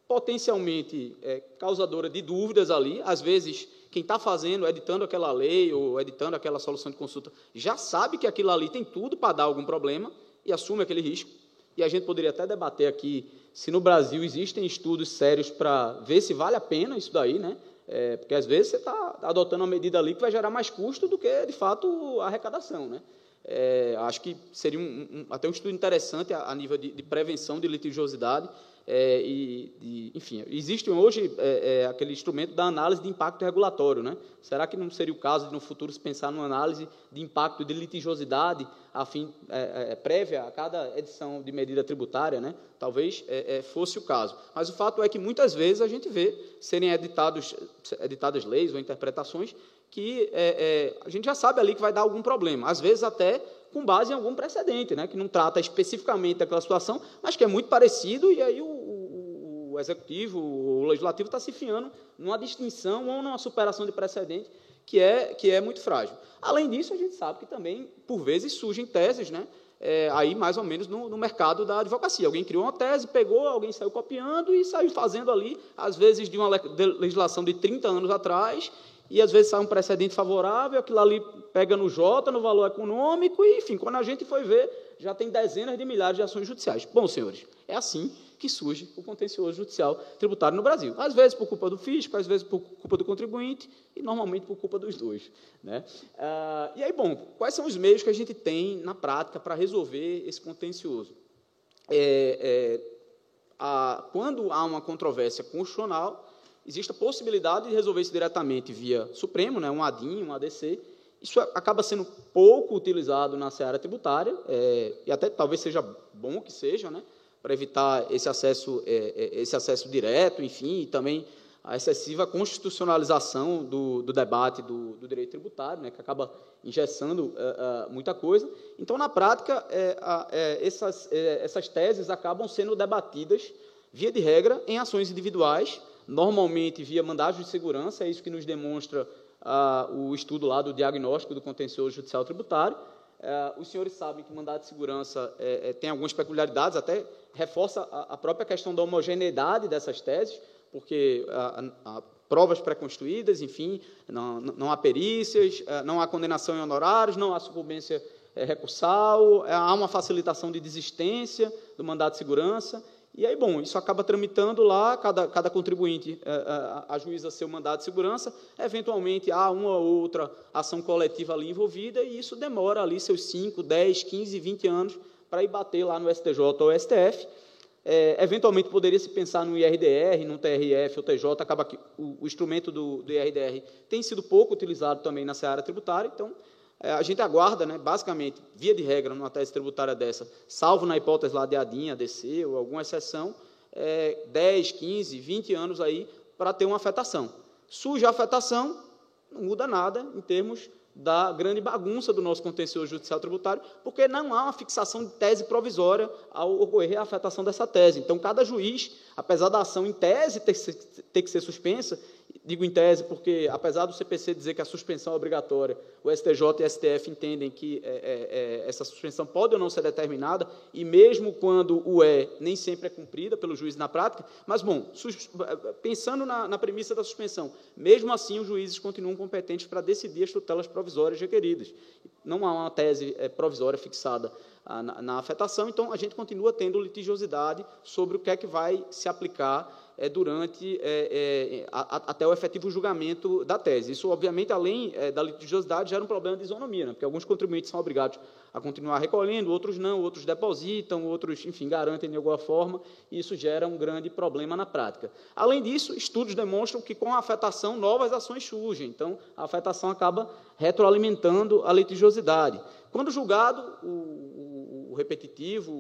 potencialmente causadora de dúvidas ali. Às vezes, quem está editando aquela lei ou editando aquela solução de consulta, já sabe que aquilo ali tem tudo para dar algum problema e assume aquele risco. E a gente poderia até debater aqui se no Brasil existem estudos sérios para ver se vale a pena isso daí, né? Porque, às vezes, você está adotando uma medida ali que vai gerar mais custo do que, de fato, a arrecadação, né? Acho que seria até um estudo interessante a nível de prevenção de litigiosidade. Enfim, existe hoje aquele instrumento da análise de impacto regulatório, né? Será que não seria o caso de, no futuro, se pensar numa análise de impacto de litigiosidade prévia a cada edição de medida tributária, né? Talvez fosse o caso. Mas o fato é que, muitas vezes, a gente vê serem editadas leis ou interpretações que a gente já sabe ali que vai dar algum problema, às vezes até com base em algum precedente, né, que não trata especificamente daquela situação, mas que é muito parecido, e aí o executivo, o legislativo está se fiando numa distinção ou numa superação de precedente que é muito frágil. Além disso, a gente sabe que também, por vezes, surgem teses, né, aí mais ou menos no mercado da advocacia. Alguém criou uma tese, pegou, alguém saiu copiando e saiu fazendo ali, às vezes de uma legislação de 30 anos atrás, e às vezes sai um precedente favorável, aquilo ali pega no J, no valor econômico, e, enfim, quando a gente foi ver, já tem dezenas de milhares de ações judiciais. Bom, senhores, é assim que surge o contencioso judicial tributário no Brasil. Às vezes por culpa do fisco, às vezes por culpa do contribuinte, e normalmente por culpa dos dois, né? E aí, bom, quais são os meios que a gente tem na prática para resolver esse contencioso? Quando há uma controvérsia constitucional, existe a possibilidade de resolver isso diretamente via Supremo, né, um ADIM, um ADC. Isso acaba sendo pouco utilizado na seara tributária, e até talvez seja bom que seja, né, para evitar esse acesso direto, enfim, e também a excessiva constitucionalização do debate do direito tributário, né, que acaba engessando muita coisa. Então, na prática, essas teses acabam sendo debatidas, via de regra, em ações individuais, normalmente via mandados de segurança, é isso que nos demonstra o estudo lá do diagnóstico do contencioso judicial tributário. Os senhores sabem que mandado de segurança tem algumas peculiaridades, até reforça a própria questão da homogeneidade dessas teses, porque há provas pré-constituídas, enfim, não há perícias, não há condenação em honorários, não há sucumbência recursal, há uma facilitação de desistência do mandado de segurança. E aí, bom, isso acaba tramitando lá, cada contribuinte ajuiza seu mandado de segurança, eventualmente há uma ou outra ação coletiva ali envolvida, e isso demora ali seus 5, 10, 15, 20 anos para ir bater lá no STJ ou STF. Eventualmente poderia se pensar no IRDR, no TRF ou TJ, acaba que o instrumento do IRDR tem sido pouco utilizado também na seara tributária, então a gente aguarda, né, basicamente, via de regra, numa tese tributária dessa, salvo na hipótese lá de ADIM, ADC ou alguma exceção, 10, 15, 20 anos aí para ter uma afetação. Surge a afetação, não muda nada em termos da grande bagunça do nosso contencioso judicial tributário, porque não há uma fixação de tese provisória ao ocorrer a afetação dessa tese. Então, cada juiz, apesar da ação em tese ter que ser suspensa, digo em tese porque, apesar do CPC dizer que a suspensão é obrigatória, o STJ e o STF entendem que essa suspensão pode ou não ser determinada, e mesmo quando nem sempre é cumprida pelo juiz na prática, mas, bom, pensando na premissa da suspensão, mesmo assim os juízes continuam competentes para decidir as tutelas provisórias requeridas. Não há uma tese provisória fixada na afetação, então a gente continua tendo litigiosidade sobre o que é que vai se aplicar durante até o efetivo julgamento da tese. Isso, obviamente, além da litigiosidade, gera um problema de isonomia, né? Porque alguns contribuintes são obrigados a continuar recolhendo, outros não, outros depositam, outros, enfim, garantem de alguma forma, e isso gera um grande problema na prática. Além disso, estudos demonstram que, com a afetação, novas ações surgem, então a afetação acaba retroalimentando a litigiosidade. Quando julgado o repetitivo,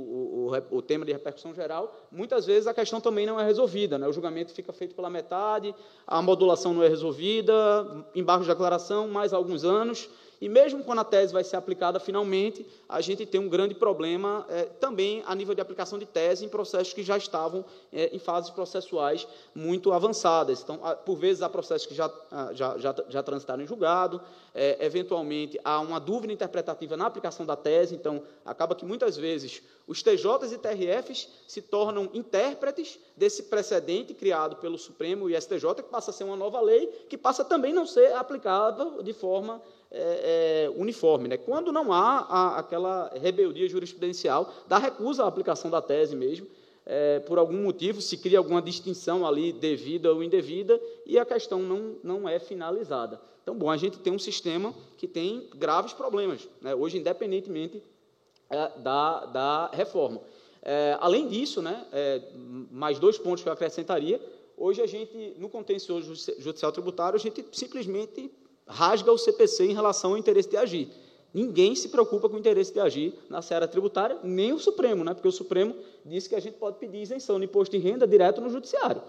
o tema de repercussão geral, muitas vezes a questão também não é resolvida, né? O julgamento fica feito pela metade, a modulação não é resolvida, embargo de declaração, mais alguns anos, e mesmo quando a tese vai ser aplicada finalmente, a gente tem um grande problema também a nível de aplicação de tese em processos que já estavam em fases processuais muito avançadas. Então, por vezes, há processos que já transitaram em julgado, eventualmente, há uma dúvida interpretativa na aplicação da tese, então, acaba que, muitas vezes, os TJs e TRFs se tornam intérpretes desse precedente criado pelo Supremo e STJ, que passa a ser uma nova lei, que passa também a não ser aplicada de forma uniforme, né? Quando não há aquela rebeldia jurisprudencial da recusa à aplicação da tese mesmo, por algum motivo se cria alguma distinção ali devida ou indevida e a questão não é finalizada. Então, bom, a gente tem um sistema que tem graves problemas, né, hoje, independentemente da reforma. Além disso, né, mais 2 pontos que eu acrescentaria, hoje a gente, no contencioso judicial tributário, a gente simplesmente rasga o CPC em relação ao interesse de agir. Ninguém se preocupa com o interesse de agir na seara tributária, nem o Supremo, né? Porque o Supremo disse que a gente pode pedir isenção de imposto de renda direto no judiciário.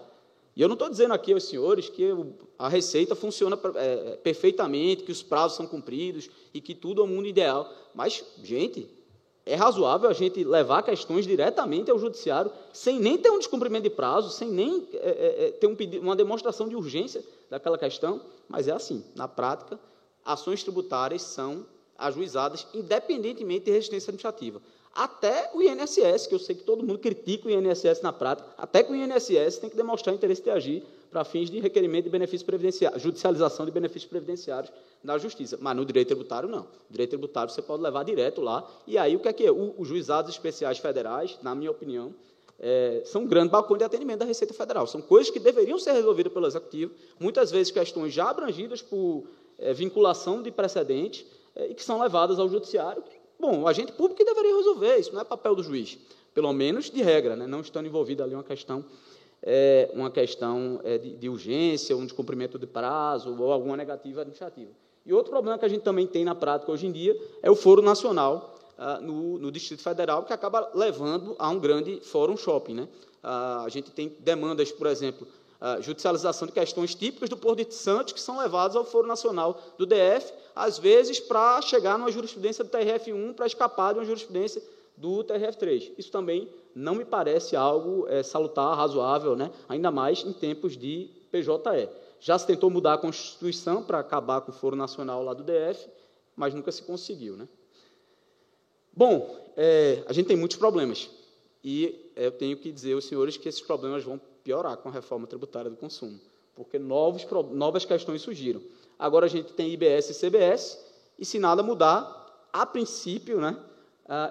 E eu não estou dizendo aqui aos senhores que a Receita funciona perfeitamente, que os prazos são cumpridos e que tudo é o mundo ideal. Mas, gente, é razoável a gente levar questões diretamente ao judiciário sem nem ter um descumprimento de prazo, sem nem ter uma demonstração de urgência daquela questão, mas é assim, na prática, ações tributárias são ajuizadas independentemente de resistência administrativa. até o INSS, que eu sei que todo mundo critica o INSS na prática, até que o INSS tem que demonstrar interesse de agir para fins de requerimento de benefícios previdenciários, judicialização de benefícios previdenciários da Justiça. Mas no direito tributário, não. No direito tributário, você pode levar direto lá. E aí, o que é que é? Os juizados especiais federais, na minha opinião, são um grande balcão de atendimento da Receita Federal. São coisas que deveriam ser resolvidas pelo Executivo, muitas vezes questões já abrangidas por vinculação de precedentes e que são levadas ao Judiciário. Bom, o agente público que deveria resolver, isso não é papel do juiz, pelo menos de regra, né? Não estando envolvida ali uma questão de urgência, um descumprimento de prazo ou alguma negativa administrativa. E outro problema que a gente também tem na prática hoje em dia é o Foro Nacional no Distrito Federal, que acaba levando a um grande fórum shopping, né? A gente tem demandas, por exemplo, judicialização de questões típicas do Porto de Santos, que são levadas ao Foro Nacional do DF, às vezes para chegar numa jurisprudência do TRF1, para escapar de uma jurisprudência do TRF3. Isso também não me parece algo salutar, razoável, né? Ainda mais em tempos de PJE. Já se tentou mudar a Constituição para acabar com o Foro Nacional lá do DF, mas nunca se conseguiu, né? Bom, a gente tem muitos problemas, e eu tenho que dizer aos senhores que esses problemas vão piorar com a reforma tributária do consumo, porque novas questões surgiram. Agora a gente tem IBS e CBS, e se nada mudar, a princípio, né,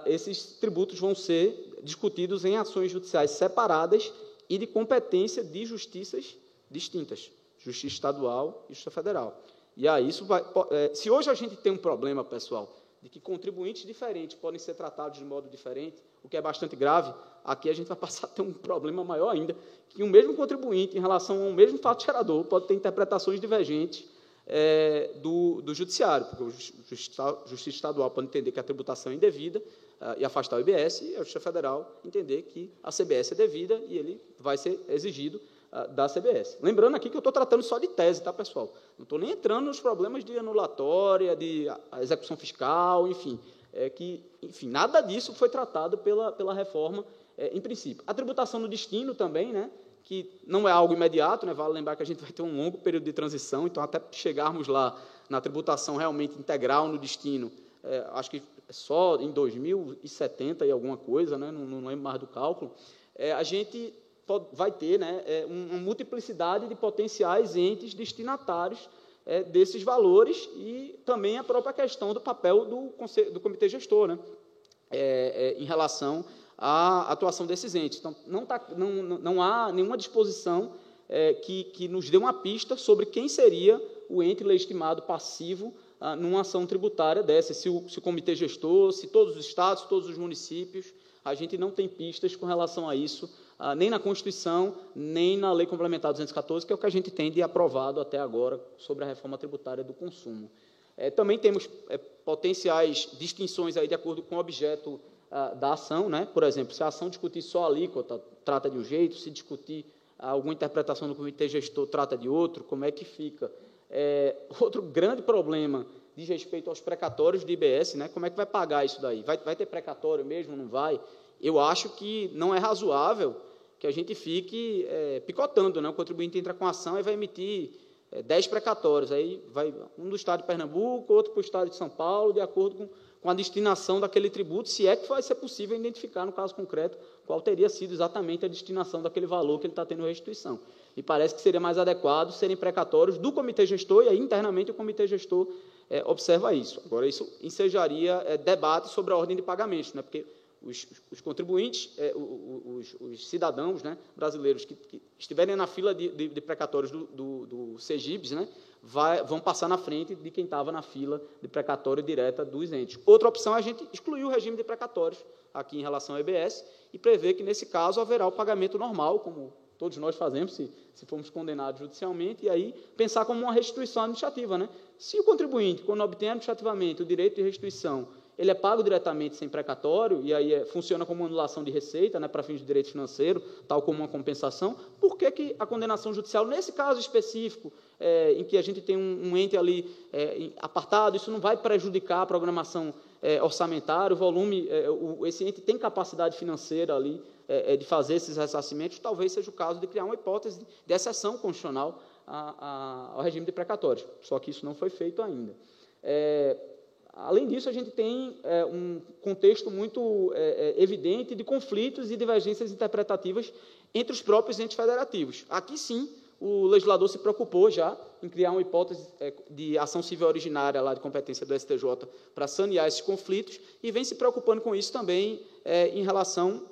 esses tributos vão ser discutidos em ações judiciais separadas e de competência de justiças distintas, Justiça Estadual e Justiça Federal. E aí isso se hoje a gente tem um problema, pessoal, de que contribuintes diferentes podem ser tratados de modo diferente, o que é bastante grave, aqui a gente vai passar a ter um problema maior ainda, que o mesmo contribuinte, em relação ao mesmo fato gerador, pode ter interpretações divergentes do Judiciário, porque a Justiça Estadual pode entender que a tributação é indevida e afastar o IBS, e a Justiça Federal entender que a CBS é devida e ele vai ser exigido da CBS. Lembrando aqui que eu estou tratando só de tese, tá, pessoal? Não estou nem entrando nos problemas de anulatória, de execução fiscal, enfim, nada disso foi tratado pela reforma em princípio. A tributação no destino também, né, que não é algo imediato, né, vale lembrar que a gente vai ter um longo período de transição, então até chegarmos lá na tributação realmente integral no destino, acho que só em 2070 e alguma coisa, né, não lembro mais do cálculo, a gente vai ter, né, uma multiplicidade de potenciais entes destinatários desses valores e também a própria questão do papel do comitê gestor, né, em relação à atuação desses entes. Então, não há nenhuma disposição que nos dê uma pista sobre quem seria o ente legitimado passivo numa ação tributária dessa, se o comitê gestor, se todos os estados, todos os municípios. A gente não tem pistas com relação a isso, nem na Constituição, nem na Lei Complementar 214, que é o que a gente tem de aprovado até agora sobre a reforma tributária do consumo. Também temos potenciais distinções aí de acordo com o objeto da ação, né? Por exemplo, se a ação discutir só a alíquota, trata de um jeito, se discutir alguma interpretação do comitê gestor, trata de outro, como é que fica? Outro grande problema diz respeito aos precatórios de IBS, né? Como é que vai pagar isso daí? Vai ter precatório mesmo, não vai? Eu acho que não é razoável que a gente fique picotando, né? O contribuinte entra com ação e vai emitir 10 precatórios, aí vai um do estado de Pernambuco, outro para o estado de São Paulo, de acordo com a destinação daquele tributo, se é que vai ser possível identificar, no caso concreto, qual teria sido exatamente a destinação daquele valor que ele está tendo restituição. E parece que seria mais adequado serem precatórios do comitê gestor, e aí internamente o comitê gestor observa isso. Agora, isso ensejaria debate sobre a ordem de pagamentos, né? Porque os contribuintes, os cidadãos, né, brasileiros que estiverem na fila de precatórios do CEGIBS, né, vão passar na frente de quem estava na fila de precatório direta dos entes. Outra opção é a gente excluir o regime de precatórios aqui em relação ao EBS e prever que, nesse caso, haverá o pagamento normal, como todos nós fazemos, se formos condenados judicialmente, e aí pensar como uma restituição administrativa, né? Se o contribuinte, quando obtém administrativamente o direito de restituição, ele é pago diretamente sem precatório, e aí funciona como uma anulação de receita, né, para fins de direito financeiro, tal como uma compensação, por que a condenação judicial, nesse caso específico, em que a gente tem um ente ali apartado, isso não vai prejudicar a programação orçamentária, o volume, esse ente tem capacidade financeira ali de fazer esses ressarcimentos, talvez seja o caso de criar uma hipótese de exceção constitucional ao regime de precatórios, só que isso não foi feito ainda. Além disso, a gente tem um contexto muito evidente de conflitos e divergências interpretativas entre os próprios entes federativos. Aqui, sim, o legislador se preocupou já em criar uma hipótese de ação civil originária lá de competência do STJ para sanear esses conflitos e vem se preocupando com isso também em relação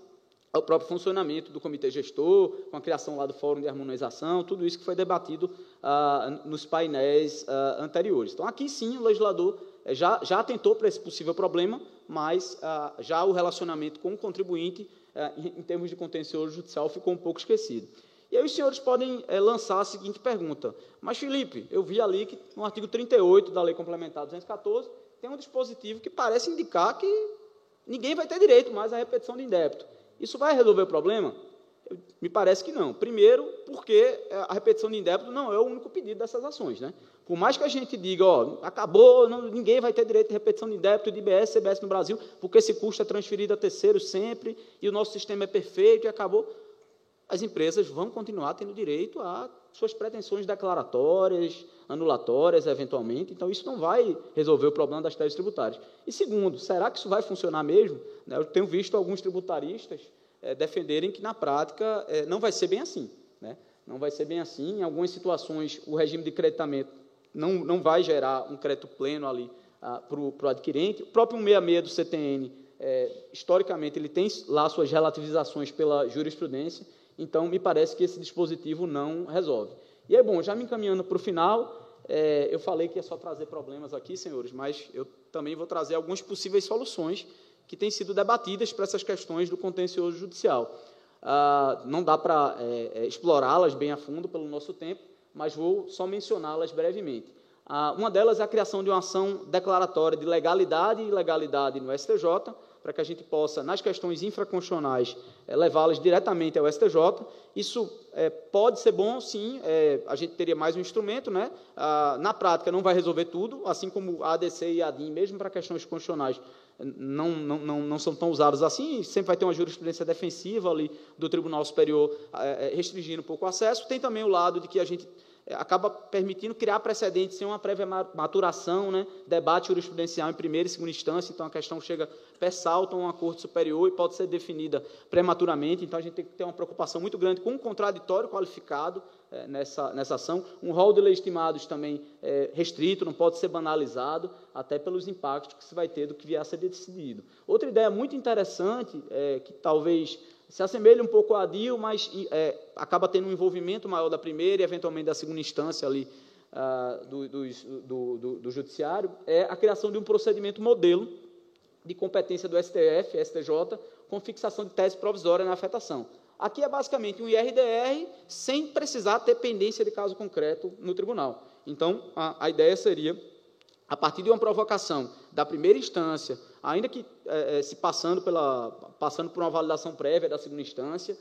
ao próprio funcionamento do comitê gestor, com a criação lá do Fórum de Harmonização, tudo isso que foi debatido nos painéis anteriores. Então, aqui, sim, o legislador já atentou para esse possível problema, mas já o relacionamento com o contribuinte, em termos de contencioso judicial, ficou um pouco esquecido. E aí os senhores podem lançar a seguinte pergunta: mas, Felipe, eu vi ali que no artigo 38 da Lei Complementar 214 tem um dispositivo que parece indicar que ninguém vai ter direito mais à repetição de indébito. Isso vai resolver o problema? Me parece que não. Primeiro, porque a repetição de indébito não é o único pedido dessas ações, né? Por mais que a gente diga, acabou, ninguém vai ter direito de repetição de indébito de IBS, CBS no Brasil, porque esse custo é transferido a terceiros sempre, e o nosso sistema é perfeito e acabou, as empresas vão continuar tendo direito a suas pretensões declaratórias, anulatórias, eventualmente. Então, isso não vai resolver o problema das teses tributárias. E, segundo, será que isso vai funcionar mesmo? Eu tenho visto alguns tributaristas defenderem que, na prática, não vai ser bem assim, né? Não vai ser bem assim. Em algumas situações, o regime de creditamento não vai gerar um crédito pleno ali para o adquirente. O próprio 166 do CTN, historicamente, ele tem lá suas relativizações pela jurisprudência. Então, me parece que esse dispositivo não resolve. E é bom, já me encaminhando para o final, eu falei que é só trazer problemas aqui, senhores, mas eu também vou trazer algumas possíveis soluções que têm sido debatidas para essas questões do contencioso judicial. Não dá para explorá-las bem a fundo pelo nosso tempo, mas vou só mencioná-las brevemente. Uma delas é a criação de uma ação declaratória de legalidade e ilegalidade no STJ, para que a gente possa, nas questões infraconstitucionais, levá-las diretamente ao STJ. Isso pode ser bom, sim, a gente teria mais um instrumento, né? Na prática, não vai resolver tudo, assim como a ADC e a ADIM, mesmo para questões constitucionais, não são tão usados assim, sempre vai ter uma jurisprudência defensiva ali do Tribunal Superior restringindo um pouco o acesso. Tem também o lado de que a gente acaba permitindo criar precedentes sem uma prévia maturação, né? Debate jurisprudencial em primeira e segunda instância, então a questão chega pé salto a uma corte superior e pode ser definida prematuramente, então a gente tem que ter uma preocupação muito grande com um contraditório qualificado nessa ação, um rol de legitimados também restrito, não pode ser banalizado, até pelos impactos que se vai ter do que vier a ser decidido. Outra ideia muito interessante, que talvez se assemelha um pouco à DIL, mas acaba tendo um envolvimento maior da primeira e, eventualmente, da segunda instância ali, do Judiciário, é a criação de um procedimento modelo de competência do STF, STJ, com fixação de tese provisória na afetação. Aqui é basicamente um IRDR sem precisar ter pendência de caso concreto no tribunal. Então, a ideia seria, a partir de uma provocação da primeira instância, ainda que se passando por uma validação prévia da segunda instância,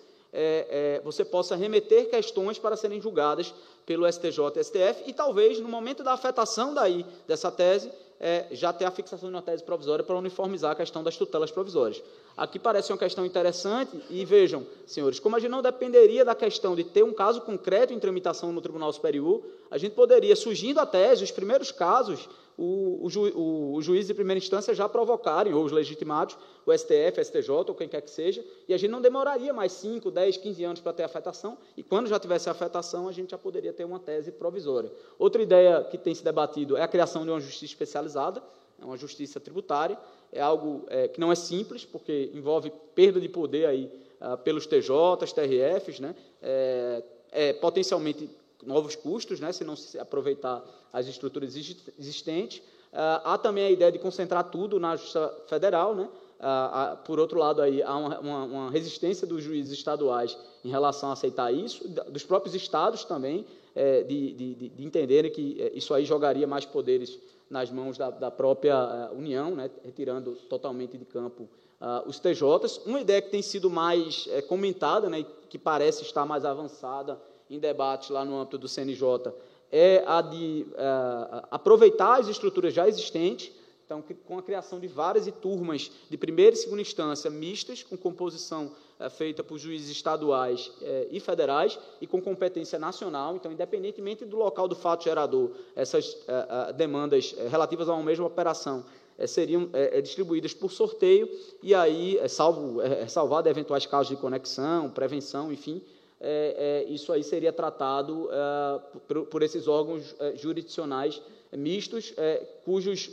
você possa remeter questões para serem julgadas pelo STJ e STF e talvez, no momento da afetação dessa tese, já ter a fixação de uma tese provisória para uniformizar a questão das tutelas provisórias. Aqui parece uma questão interessante e vejam, senhores, como a gente não dependeria da questão de ter um caso concreto em tramitação no Tribunal Superior, a gente poderia, surgindo a tese, os primeiros casos, os juízes de primeira instância já provocarem, ou os legitimados, o STF, STJ, ou quem quer que seja, e a gente não demoraria mais 5, 10, 15 anos para ter afetação, e quando já tivesse a afetação, a gente já poderia ter uma tese provisória. Outra ideia que tem se debatido é a criação de uma justiça especializada, uma justiça tributária, é algo que não é simples, porque envolve perda de poder aí, pelos TJs, TRFs, né? Potencialmente novos custos, né, se não se aproveitar as estruturas existentes. Há também a ideia de concentrar tudo na Justiça Federal, né? Por outro lado, aí, há uma resistência dos juízes estaduais em relação a aceitar isso, dos próprios estados também, de entenderem que isso aí jogaria mais poderes nas mãos da própria União, né, retirando totalmente de campo os TJs. Uma ideia que tem sido mais comentada, né, e que parece estar mais avançada em debate lá no âmbito do CNJ, é a de aproveitar as estruturas já existentes, então, com a criação de várias turmas de primeira e segunda instância mistas, com composição feita por juízes estaduais e federais, e com competência nacional. Então, independentemente do local do fato gerador, essas demandas relativas a uma mesma operação seriam distribuídas por sorteio, e aí, salvado eventuais casos de conexão, prevenção, enfim, isso aí seria tratado por esses órgãos jurisdicionais mistos, cujos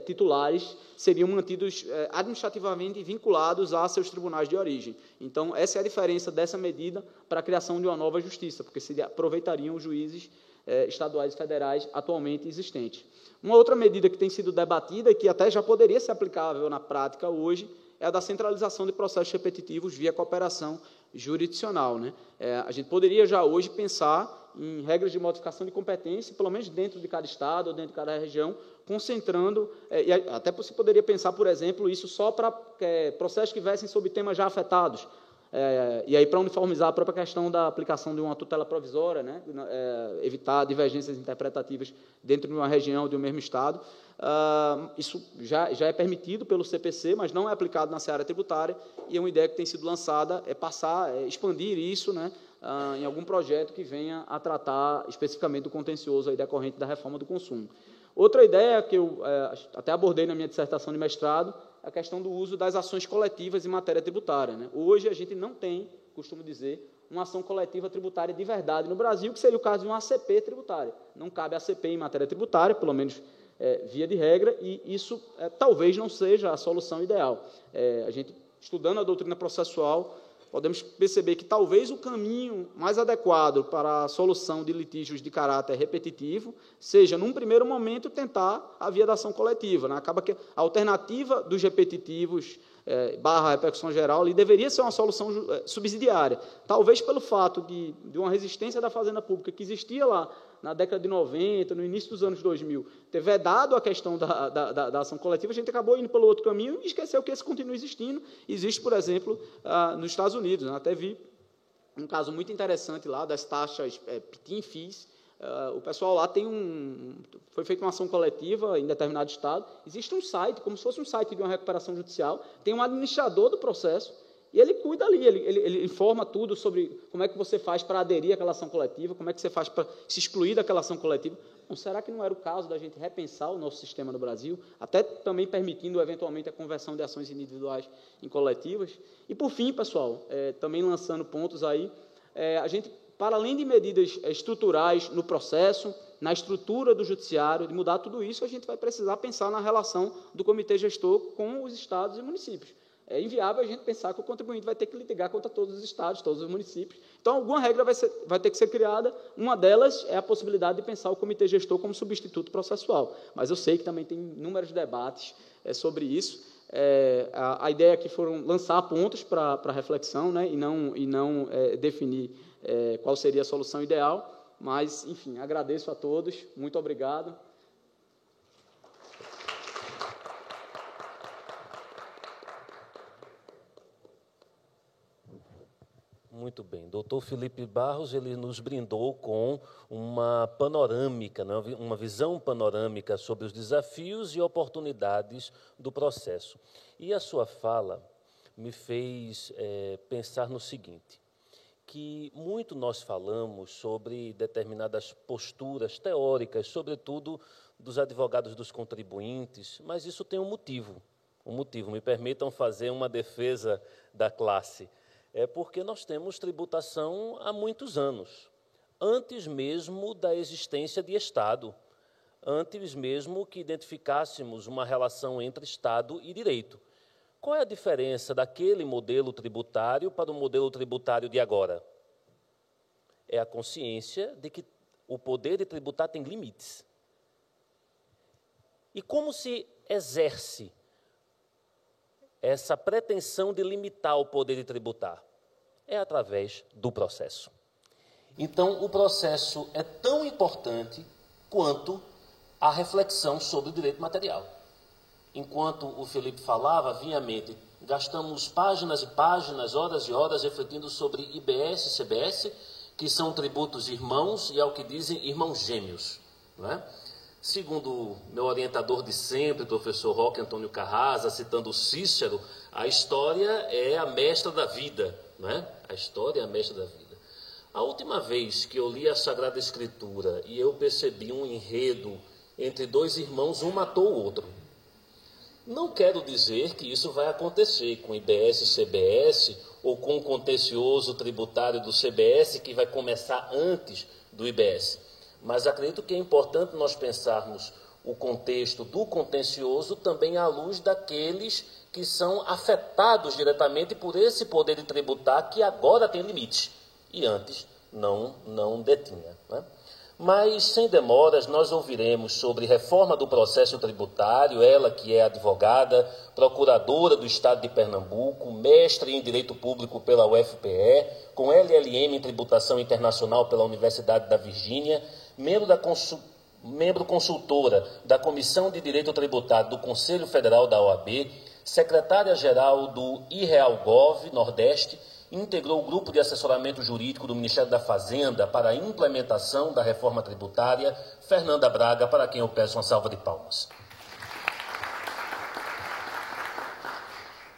titulares seriam mantidos administrativamente vinculados a seus tribunais de origem. Então, essa é a diferença dessa medida para a criação de uma nova justiça, porque se aproveitariam os juízes estaduais e federais atualmente existentes. Uma outra medida que tem sido debatida, e que até já poderia ser aplicável na prática hoje, é a da centralização de processos repetitivos via cooperação jurisdicional, né? A gente poderia já hoje pensar em regras de modificação de competência, pelo menos dentro de cada estado ou dentro de cada região, concentrando, e até você poderia pensar, por exemplo, isso só para processos que viessem sobre temas já afetados, e aí para uniformizar a própria questão da aplicação de uma tutela provisória, né? Evitar divergências interpretativas dentro de uma região ou de um mesmo estado. Isso já é permitido pelo CPC, mas não é aplicado na seara tributária, e é uma ideia que tem sido lançada, expandir isso, né, em algum projeto que venha a tratar especificamente do contencioso aí decorrente da reforma do consumo. Outra ideia que eu até abordei na minha dissertação de mestrado é a questão do uso das ações coletivas em matéria tributária, né? Hoje a gente não tem, costumo dizer, uma ação coletiva tributária de verdade no Brasil, que seria o caso de uma ACP tributária. Não cabe a ACP em matéria tributária, pelo menos via de regra, e isso talvez não seja a solução ideal. A gente, estudando a doutrina processual, podemos perceber que talvez o caminho mais adequado para a solução de litígios de caráter repetitivo seja, num primeiro momento, tentar a via da ação coletiva, né? Acaba que a alternativa dos repetitivos barra repercussão geral ali deveria ser uma solução subsidiária. Talvez pelo fato de uma resistência da Fazenda Pública que existia lá na década de 90, no início dos anos 2000, ter vedado a questão da ação coletiva, a gente acabou indo pelo outro caminho e esqueceu que esse continua existindo. Existe, por exemplo, nos Estados Unidos, né? Até vi um caso muito interessante lá das taxas PITIM FIIs. O pessoal lá foi feita uma ação coletiva em determinado estado, existe um site, como se fosse um site de uma recuperação judicial, tem um administrador do processo, e ele cuida ali, ele informa tudo sobre como é que você faz para aderir àquela ação coletiva, como é que você faz para se excluir daquela ação coletiva. Bom, será que não era o caso da gente repensar o nosso sistema no Brasil, até também permitindo, eventualmente, a conversão de ações individuais em coletivas? E, por fim, pessoal, também lançando pontos aí, a gente, para além de medidas estruturais no processo, na estrutura do judiciário, de mudar tudo isso, a gente vai precisar pensar na relação do comitê gestor com os estados e municípios. É inviável a gente pensar que o contribuinte vai ter que litigar contra todos os estados, todos os municípios. Então, alguma regra vai ter que ser criada. Uma delas é a possibilidade de pensar o comitê gestor como substituto processual. Mas eu sei que também tem inúmeros debates sobre isso. A ideia aqui foram lançar pontos para reflexão, né, e não definir qual seria a solução ideal. Mas, enfim, agradeço a todos. Muito obrigado. Muito bem. Doutor Felipe Barros, ele nos brindou com uma panorâmica, né, uma visão panorâmica sobre os desafios e oportunidades do processo. E a sua fala me fez pensar no seguinte, que muito nós falamos sobre determinadas posturas teóricas, sobretudo dos advogados dos contribuintes, mas isso tem um motivo. Me permitam fazer uma defesa da classe. É porque nós temos tributação há muitos anos, antes mesmo da existência de Estado, antes mesmo que identificássemos uma relação entre Estado e direito. Qual é a diferença daquele modelo tributário para o modelo tributário de agora? É a consciência de que o poder de tributar tem limites. E como se exerce essa pretensão de limitar o poder de tributar? É através do processo. Então, o processo é tão importante quanto a reflexão sobre o direito material. Enquanto o Felipe falava, vinha à mente, gastamos páginas e páginas, horas e horas, refletindo sobre IBS e CBS, que são tributos irmãos e, ao que dizem, irmãos gêmeos, não é? Segundo meu orientador de sempre, o professor Roque Antônio Carrasa, citando Cícero, a história é a mestra da vida, não é? A história é a mestra da vida. A última vez que eu li a Sagrada Escritura e eu percebi um enredo entre dois irmãos, um matou o outro. Não quero dizer que isso vai acontecer com IBS e CBS ou com o contencioso tributário do CBS, que vai começar antes do IBS. Mas acredito que é importante nós pensarmos o contexto do contencioso também à luz daqueles que são afetados diretamente por esse poder de tributar que agora tem limites e antes não detinha, né? Mas, sem demoras, nós ouviremos sobre reforma do processo tributário, ela que é advogada, procuradora do Estado de Pernambuco, mestre em Direito Público pela UFPE, com LLM em Tributação Internacional pela Universidade da Virgínia, membro consultora da Comissão de Direito Tributário do Conselho Federal da OAB, secretária-geral do IRealGov Nordeste, integrou o grupo de assessoramento jurídico do Ministério da Fazenda para a implementação da reforma tributária, Fernanda Braga, para quem eu peço uma salva de palmas.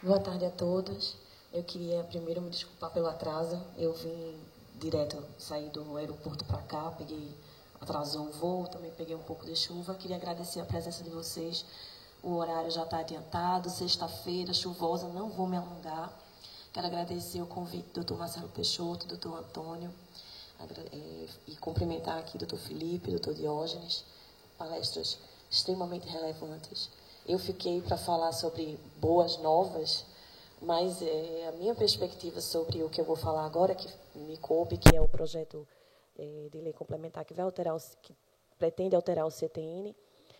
Boa tarde a todos. Eu queria primeiro me desculpar pelo atraso. Eu vim direto, saí do aeroporto para cá, atrasou o voo, também peguei um pouco de chuva. Queria agradecer a presença de vocês. O horário já está adiantado, sexta-feira, chuvosa, não vou me alongar. Quero agradecer o convite do Dr. Marcelo Peixoto, do Dr. Antônio, e cumprimentar aqui o Dr. Felipe, o Dr. Diógenes, palestras extremamente relevantes. Eu fiquei para falar sobre boas novas, mas a minha perspectiva sobre o que eu vou falar agora, que me coube, que é o projeto de lei complementar que pretende alterar o CTN,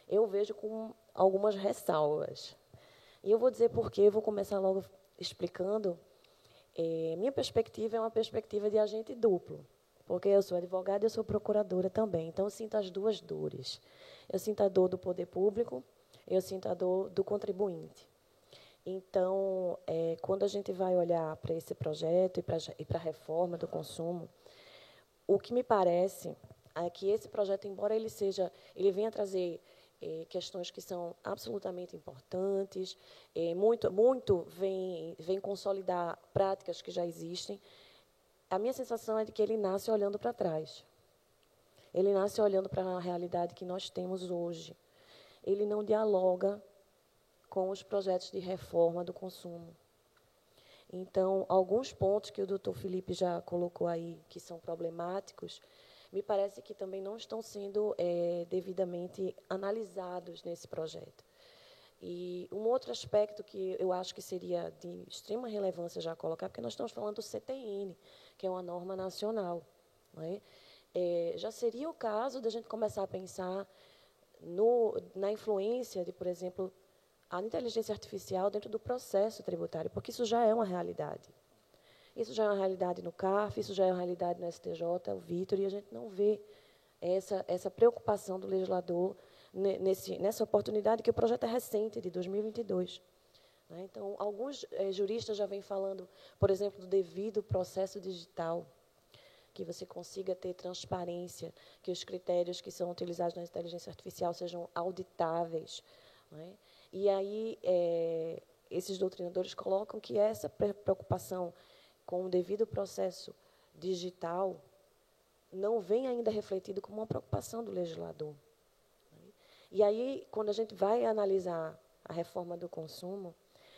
eu vejo com algumas ressalvas. E eu vou dizer por quê, eu vou começar logo explicando. Minha perspectiva é uma perspectiva de agente duplo, porque eu sou advogada e eu sou procuradora também. Então, eu sinto as duas dores. Eu sinto a dor do poder público, eu sinto a dor do contribuinte. Então, quando a gente vai olhar para esse projeto e para a reforma do consumo, o que me parece é que esse projeto, embora ele venha trazer questões que são absolutamente importantes, muito vem consolidar práticas que já existem. A minha sensação é de que ele nasce olhando para trás. Ele nasce olhando para a realidade que nós temos hoje. Ele não dialoga com os projetos de reforma do consumo. Então, alguns pontos que o doutor Felipe já colocou aí, que são problemáticos, me parece que também não estão sendo devidamente analisados nesse projeto. E um outro aspecto que eu acho que seria de extrema relevância já colocar, porque nós estamos falando do CTN, que é uma norma nacional, não é? Já seria o caso de a gente começar a pensar na influência de, por exemplo, a inteligência artificial dentro do processo tributário, porque isso já é uma realidade. Isso já é uma realidade no CARF, isso já é uma realidade no STJ, o Vitor, e a gente não vê essa preocupação do legislador nessa oportunidade, que o projeto é recente, de 2022. Né? Então, alguns juristas já vêm falando, por exemplo, do devido processo digital, que você consiga ter transparência, que os critérios que são utilizados na inteligência artificial sejam auditáveis. Né? E aí, esses doutrinadores colocam que essa preocupação com o devido processo digital não vem ainda refletido como uma preocupação do legislador. E aí, quando a gente vai analisar a reforma do consumo,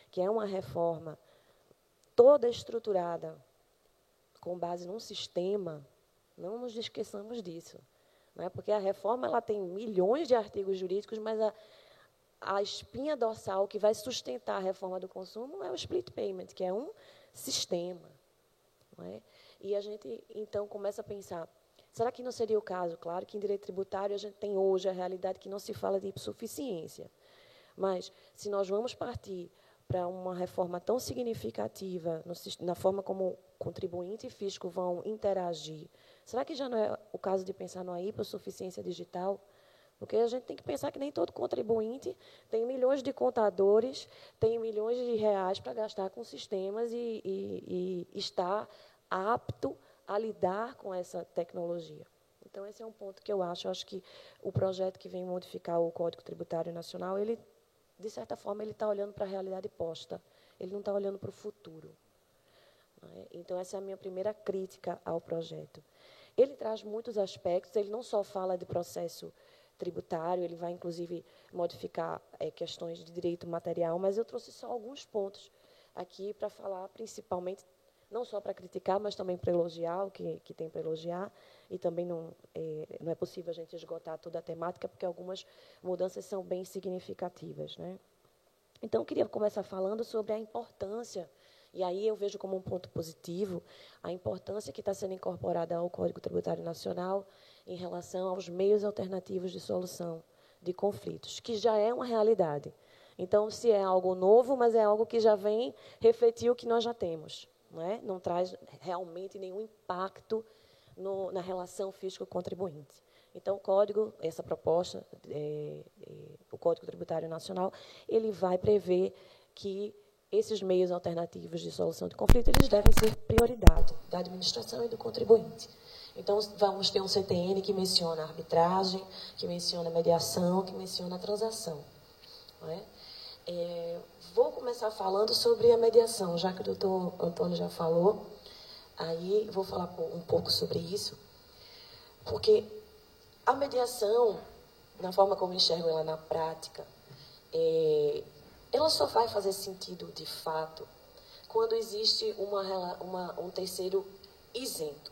que é uma reforma toda estruturada com base num sistema, não nos esqueçamos disso. Né? Porque a reforma ela tem milhões de artigos jurídicos, mas a espinha dorsal que vai sustentar a reforma do consumo é o split payment, que é um sistema. Não é? E a gente, então, começa a pensar, será que não seria o caso? Claro que em direito tributário a gente tem hoje a realidade que não se fala de hipossuficiência. Mas, se nós vamos partir para uma reforma tão significativa na forma como contribuinte e fisco vão interagir, será que já não é o caso de pensar numa hipossuficiência digital? Porque a gente tem que pensar que nem todo contribuinte tem milhões de contadores, tem milhões de reais para gastar com sistemas e está apto a lidar com essa tecnologia. Então, esse é um ponto que eu acho que o projeto que vem modificar o Código Tributário Nacional, ele, de certa forma, ele está olhando para a realidade posta, ele não está olhando para o futuro. Então, essa é a minha primeira crítica ao projeto. Ele traz muitos aspectos, ele não só fala de processo tributário, ele vai, inclusive, modificar questões de direito material, mas eu trouxe só alguns pontos aqui para falar, principalmente, não só para criticar, mas também para elogiar o que tem para elogiar, e também não é possível a gente esgotar toda a temática, porque algumas mudanças são bem significativas, né? Então, eu queria começar falando sobre a importância, e aí eu vejo como um ponto positivo, a importância que está sendo incorporada ao Código Tributário Nacional em relação aos meios alternativos de solução de conflitos, que já é uma realidade. Então, se é algo novo, mas é algo que já vem refletir o que nós já temos, não traz realmente nenhum impacto na relação fisco-contribuinte. Então, o código, essa proposta, o Código Tributário Nacional, ele vai prever que esses meios alternativos de solução de conflito eles devem ser prioridade da administração e do contribuinte. Então, vamos ter um CTN que menciona a arbitragem, que menciona a mediação, que menciona a transação. Não é? Vou começar falando sobre a mediação, já que o doutor Antônio já falou, aí vou falar um pouco sobre isso, porque a mediação, na forma como enxergo ela na prática, ela só vai fazer sentido, de fato, quando existe um terceiro isento,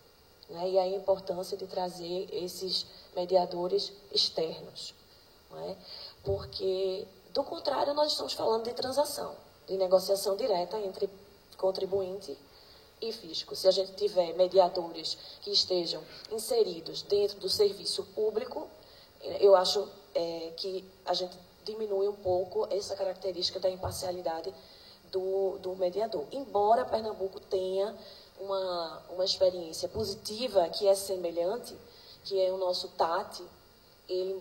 né? E aí a importância de trazer esses mediadores externos. Não é? Porque, do contrário, nós estamos falando de transação, de negociação direta entre contribuinte e fisco. Se a gente tiver mediadores que estejam inseridos dentro do serviço público, eu acho que a gente diminui um pouco essa característica da imparcialidade do mediador. Embora Pernambuco tenha uma experiência positiva que é semelhante, que é o nosso TAT,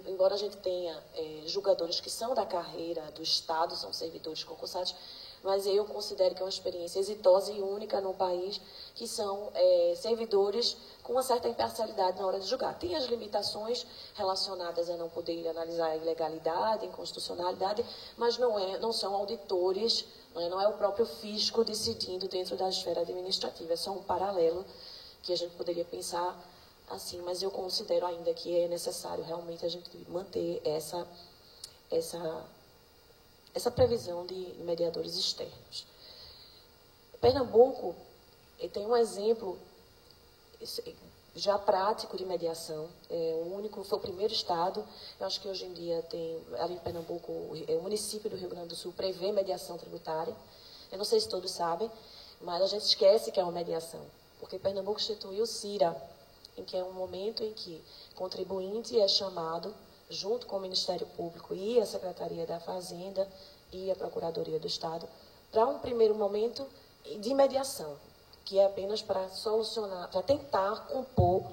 embora a gente tenha julgadores que são da carreira do Estado, são servidores concursados, mas eu considero que é uma experiência exitosa e única no país, que são servidores com uma certa imparcialidade na hora de julgar. Tem as limitações relacionadas a não poder analisar a ilegalidade, inconstitucionalidade, mas não são auditores, não é o próprio fisco decidindo dentro da esfera administrativa. É só um paralelo que a gente poderia pensar assim, mas eu considero ainda que é necessário realmente a gente manter essa previsão de mediadores externos. Pernambuco tem um exemplo já prático de mediação, foi o primeiro estado, eu acho que hoje em dia tem, ali em Pernambuco, o município do Rio Grande do Sul prevê mediação tributária. Eu não sei se todos sabem, mas a gente esquece que é uma mediação, porque Pernambuco instituiu o CIRA, em que é um momento em que o contribuinte é chamado, junto com o Ministério Público e a Secretaria da Fazenda e a Procuradoria do Estado, para um primeiro momento de mediação, que é apenas para solucionar, para tentar compor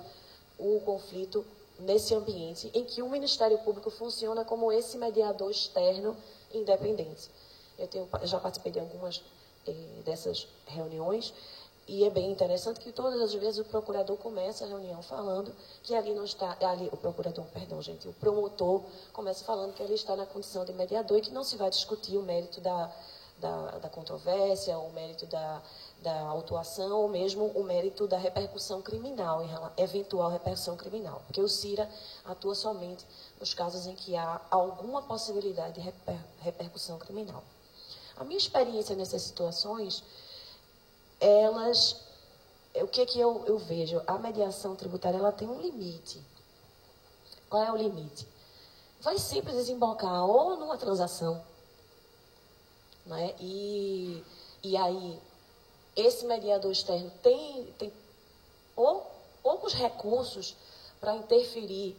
o conflito nesse ambiente em que o Ministério Público funciona como esse mediador externo independente. Eu já participei de algumas dessas reuniões, e é bem interessante que todas as vezes o procurador começa a reunião falando que ali não está, o promotor começa falando que ele está na condição de mediador e que não se vai discutir o mérito da controvérsia, o mérito da autuação, ou mesmo o mérito da repercussão criminal, eventual repercussão criminal, porque o CIRA atua somente nos casos em que há alguma possibilidade de repercussão criminal. A minha experiência nessas situações, o que eu vejo? A mediação tributária ela tem um limite. Qual é o limite? Vai sempre desembocar ou numa transação, né? E aí, esse mediador externo tem poucos recursos para interferir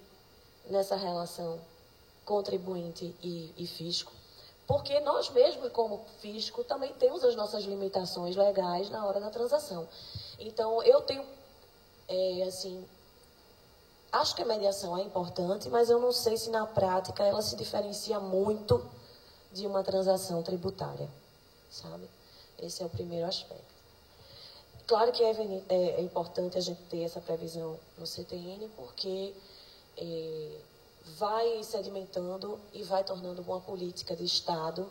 nessa relação contribuinte e fisco. Porque nós mesmos, como fisco, também temos as nossas limitações legais na hora da transação. Então, eu tenho, acho que a mediação é importante, mas eu não sei se na prática ela se diferencia muito de uma transação tributária, sabe? Esse é o primeiro aspecto. Claro que é importante a gente ter essa previsão no CTN, porque vai sedimentando e vai tornando uma política de Estado,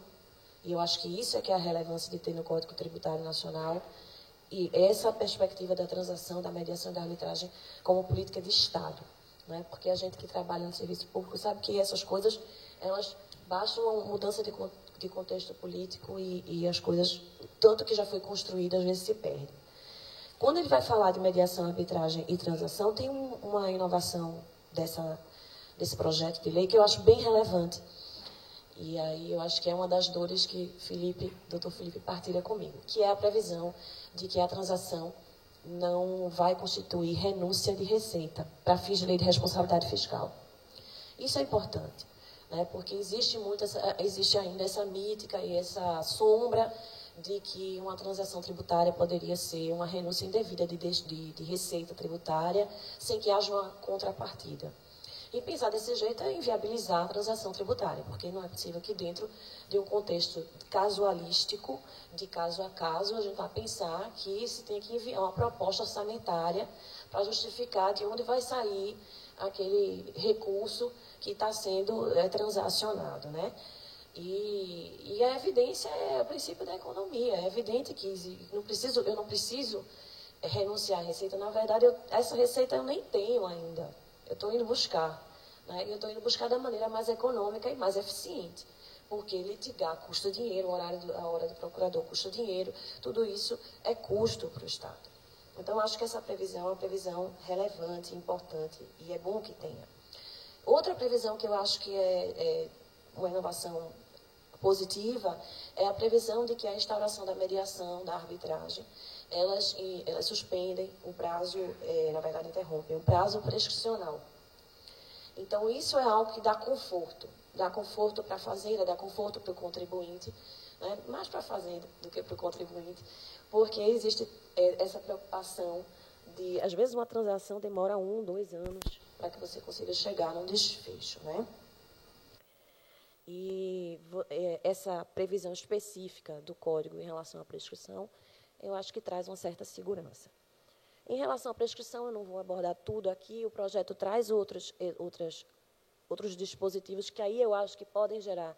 e eu acho que isso é que é a relevância de ter no Código Tributário Nacional, e essa perspectiva da transação, da mediação e da arbitragem como política de Estado. né? Porque a gente que trabalha no serviço público sabe que essas coisas, elas bastam uma mudança de contexto político e as coisas, tanto que já foi construído, às vezes se perde. Quando ele vai falar de mediação, arbitragem e transação, tem uma inovação desse projeto de lei que eu acho bem relevante. E aí eu acho que é uma das dores que Dr. Felipe partilha comigo, que é a previsão de que a transação não vai constituir renúncia de receita para fins de lei de responsabilidade fiscal. Isso é importante, né? Porque existe ainda essa mítica e essa sombra de que uma transação tributária poderia ser uma renúncia indevida de receita tributária sem que haja uma contrapartida. E pensar desse jeito é inviabilizar a transação tributária, porque não é possível que dentro de um contexto casualístico, de caso a caso, a gente vai pensar que se tem que enviar uma proposta orçamentária para justificar de onde vai sair aquele recurso que está sendo transacionado, né? E a evidência é o princípio da economia. É evidente que eu não preciso renunciar à receita. Na verdade, essa receita eu nem tenho ainda. Eu estou indo buscar. Né? Eu estou indo buscar da maneira mais econômica e mais eficiente. Porque litigar custa dinheiro, a hora do procurador custa dinheiro. Tudo isso é custo para o Estado. Então, acho que essa previsão é uma previsão relevante, importante, e é bom que tenha. Outra previsão que eu acho que é uma inovação positiva é a previsão de que a instauração da mediação, da arbitragem, elas suspendem o prazo, na verdade interrompem, o prazo prescricional. Então, isso é algo que dá conforto para a fazenda, dá conforto para o contribuinte, né? Mais para a fazenda do que para o contribuinte, porque existe essa preocupação de, às vezes, uma transação demora 1, 2 anos para que você consiga chegar num desfecho, né? E essa previsão específica do Código em relação à prescrição, eu acho que traz uma certa segurança. Em relação à prescrição, eu não vou abordar tudo aqui, o projeto traz outros dispositivos que aí eu acho que podem gerar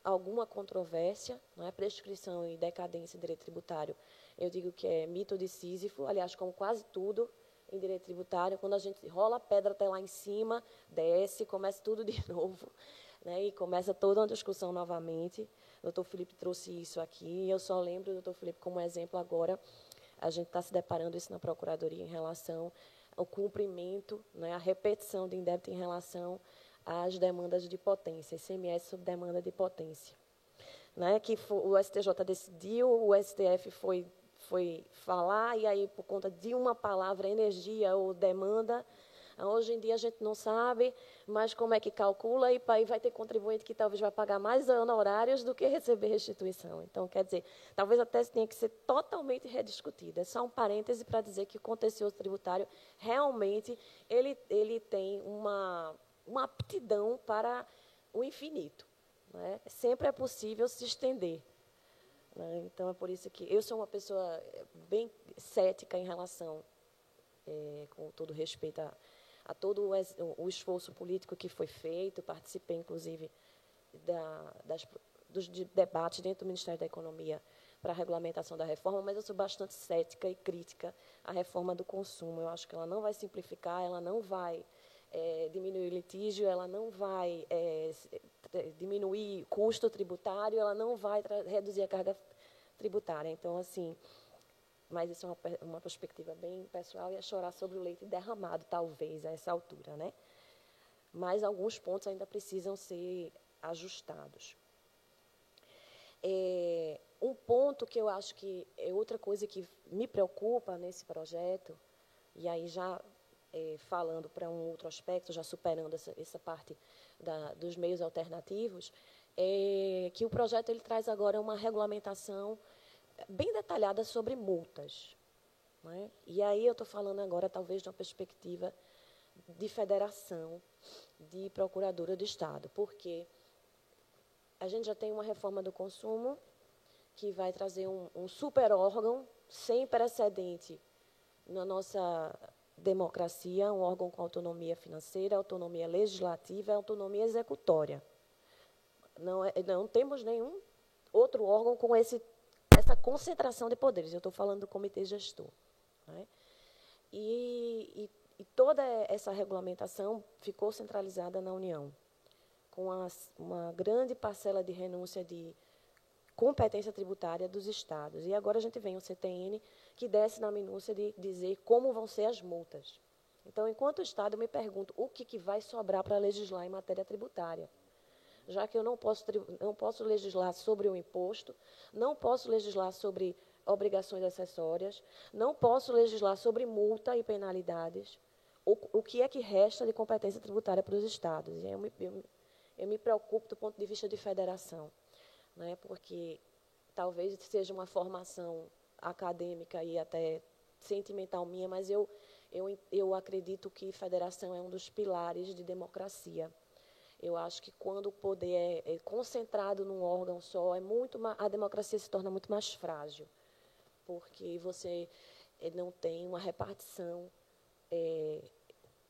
alguma controvérsia, não é? Prescrição e decadência em direito tributário, eu digo que é mito de Sísifo, aliás, como quase tudo em direito tributário, quando a gente rola a pedra até lá em cima, desce, começa tudo de novo, né? E começa toda uma discussão novamente. O doutor Felipe trouxe isso aqui, eu só lembro do doutor Felipe como exemplo agora, a gente está se deparando isso na Procuradoria em relação ao cumprimento, né, a repetição de indébito em relação às demandas de potência, ICMS sob demanda de potência. Né, que o STJ decidiu, o STF foi falar, e aí, por conta de uma palavra, energia ou demanda, hoje em dia a gente não sabe mais como é que calcula, e aí vai ter contribuinte que talvez vai pagar mais honorários do que receber restituição. Então, quer dizer, talvez a tese tenha que ser totalmente rediscutida. É só um parêntese para dizer que o contencioso tributário, realmente, ele tem uma aptidão para o infinito. Né? Sempre é possível se estender. Né? Então, é por isso que eu sou uma pessoa bem cética em relação, com todo respeito a todo o esforço político que foi feito, participei, inclusive, dos debates dentro do Ministério da Economia para a regulamentação da reforma, mas eu sou bastante cética e crítica à reforma do consumo. Eu acho que ela não vai simplificar, ela não vai diminuir o litígio, ela não vai diminuir custo tributário, ela não vai reduzir a carga tributária. Então, assim, mas isso é uma perspectiva bem pessoal, e é chorar sobre o leite derramado, talvez, a essa altura, né? Mas alguns pontos ainda precisam ser ajustados. Um ponto que eu acho que é outra coisa que me preocupa nesse projeto, e aí já falando para um outro aspecto, já superando essa parte dos meios alternativos, é que o projeto ele traz agora uma regulamentação bem detalhada sobre multas. Né? E aí eu estou falando agora, talvez, de uma perspectiva de federação de procuradora do Estado, porque a gente já tem uma reforma do consumo que vai trazer um super órgão sem precedente na nossa democracia, um órgão com autonomia financeira, autonomia legislativa e autonomia executória. Não temos nenhum outro órgão com essa concentração de poderes. Eu estou falando do comitê gestor. Né? E E toda essa regulamentação ficou centralizada na União, com uma grande parcela de renúncia de competência tributária dos estados. E agora a gente vem o CTN, que desce na minúcia de dizer como vão ser as multas. Então, enquanto Estado, eu me pergunto o que vai sobrar para legislar em matéria tributária. Já que eu não posso legislar sobre o imposto, não posso legislar sobre obrigações acessórias, não posso legislar sobre multa e penalidades. O que é que resta de competência tributária para os estados? E eu me preocupo do ponto de vista de federação, né, porque talvez seja uma formação acadêmica e até sentimental minha, mas eu acredito que federação é um dos pilares de democracia. Eu acho que quando o poder é concentrado num órgão só, a democracia se torna muito mais frágil, porque você não tem uma repartição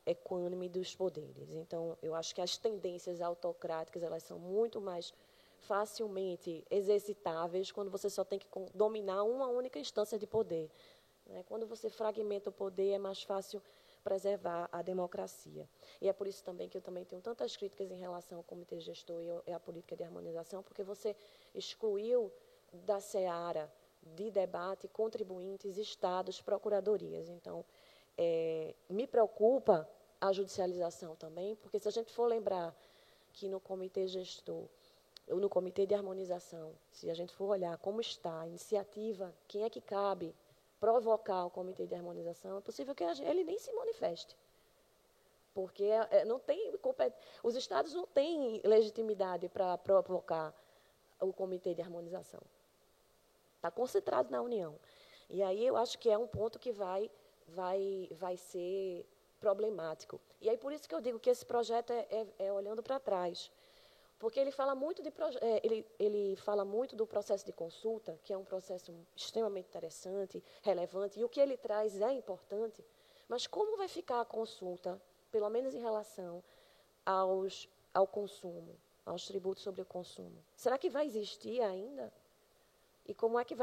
equânime dos poderes. Então, eu acho que as tendências autocráticas elas são muito mais facilmente exercitáveis quando você só tem que dominar uma única instância de poder. Quando você fragmenta o poder, é mais fácil preservar a democracia. E é por isso também que eu também tenho tantas críticas em relação ao comitê gestor e à política de harmonização, porque você excluiu da seara de debate contribuintes, estados, procuradorias. Então, me preocupa a judicialização também, porque se a gente for lembrar que no comitê gestor, ou no comitê de harmonização, se a gente for olhar como está a iniciativa, quem é que cabe provocar o comitê de harmonização, é possível que ele nem se manifeste. Porque não tem, os estados não têm legitimidade para provocar o comitê de harmonização. Está concentrado na União. E aí eu acho que é um ponto que vai ser problemático. E aí por isso que eu digo que esse projeto é olhando para trás. Porque ele fala muito ele fala muito do processo de consulta, que é um processo extremamente interessante, relevante, e o que ele traz é importante, mas como vai ficar a consulta, pelo menos em relação ao consumo, aos tributos sobre o consumo? Será que vai existir ainda? E como é que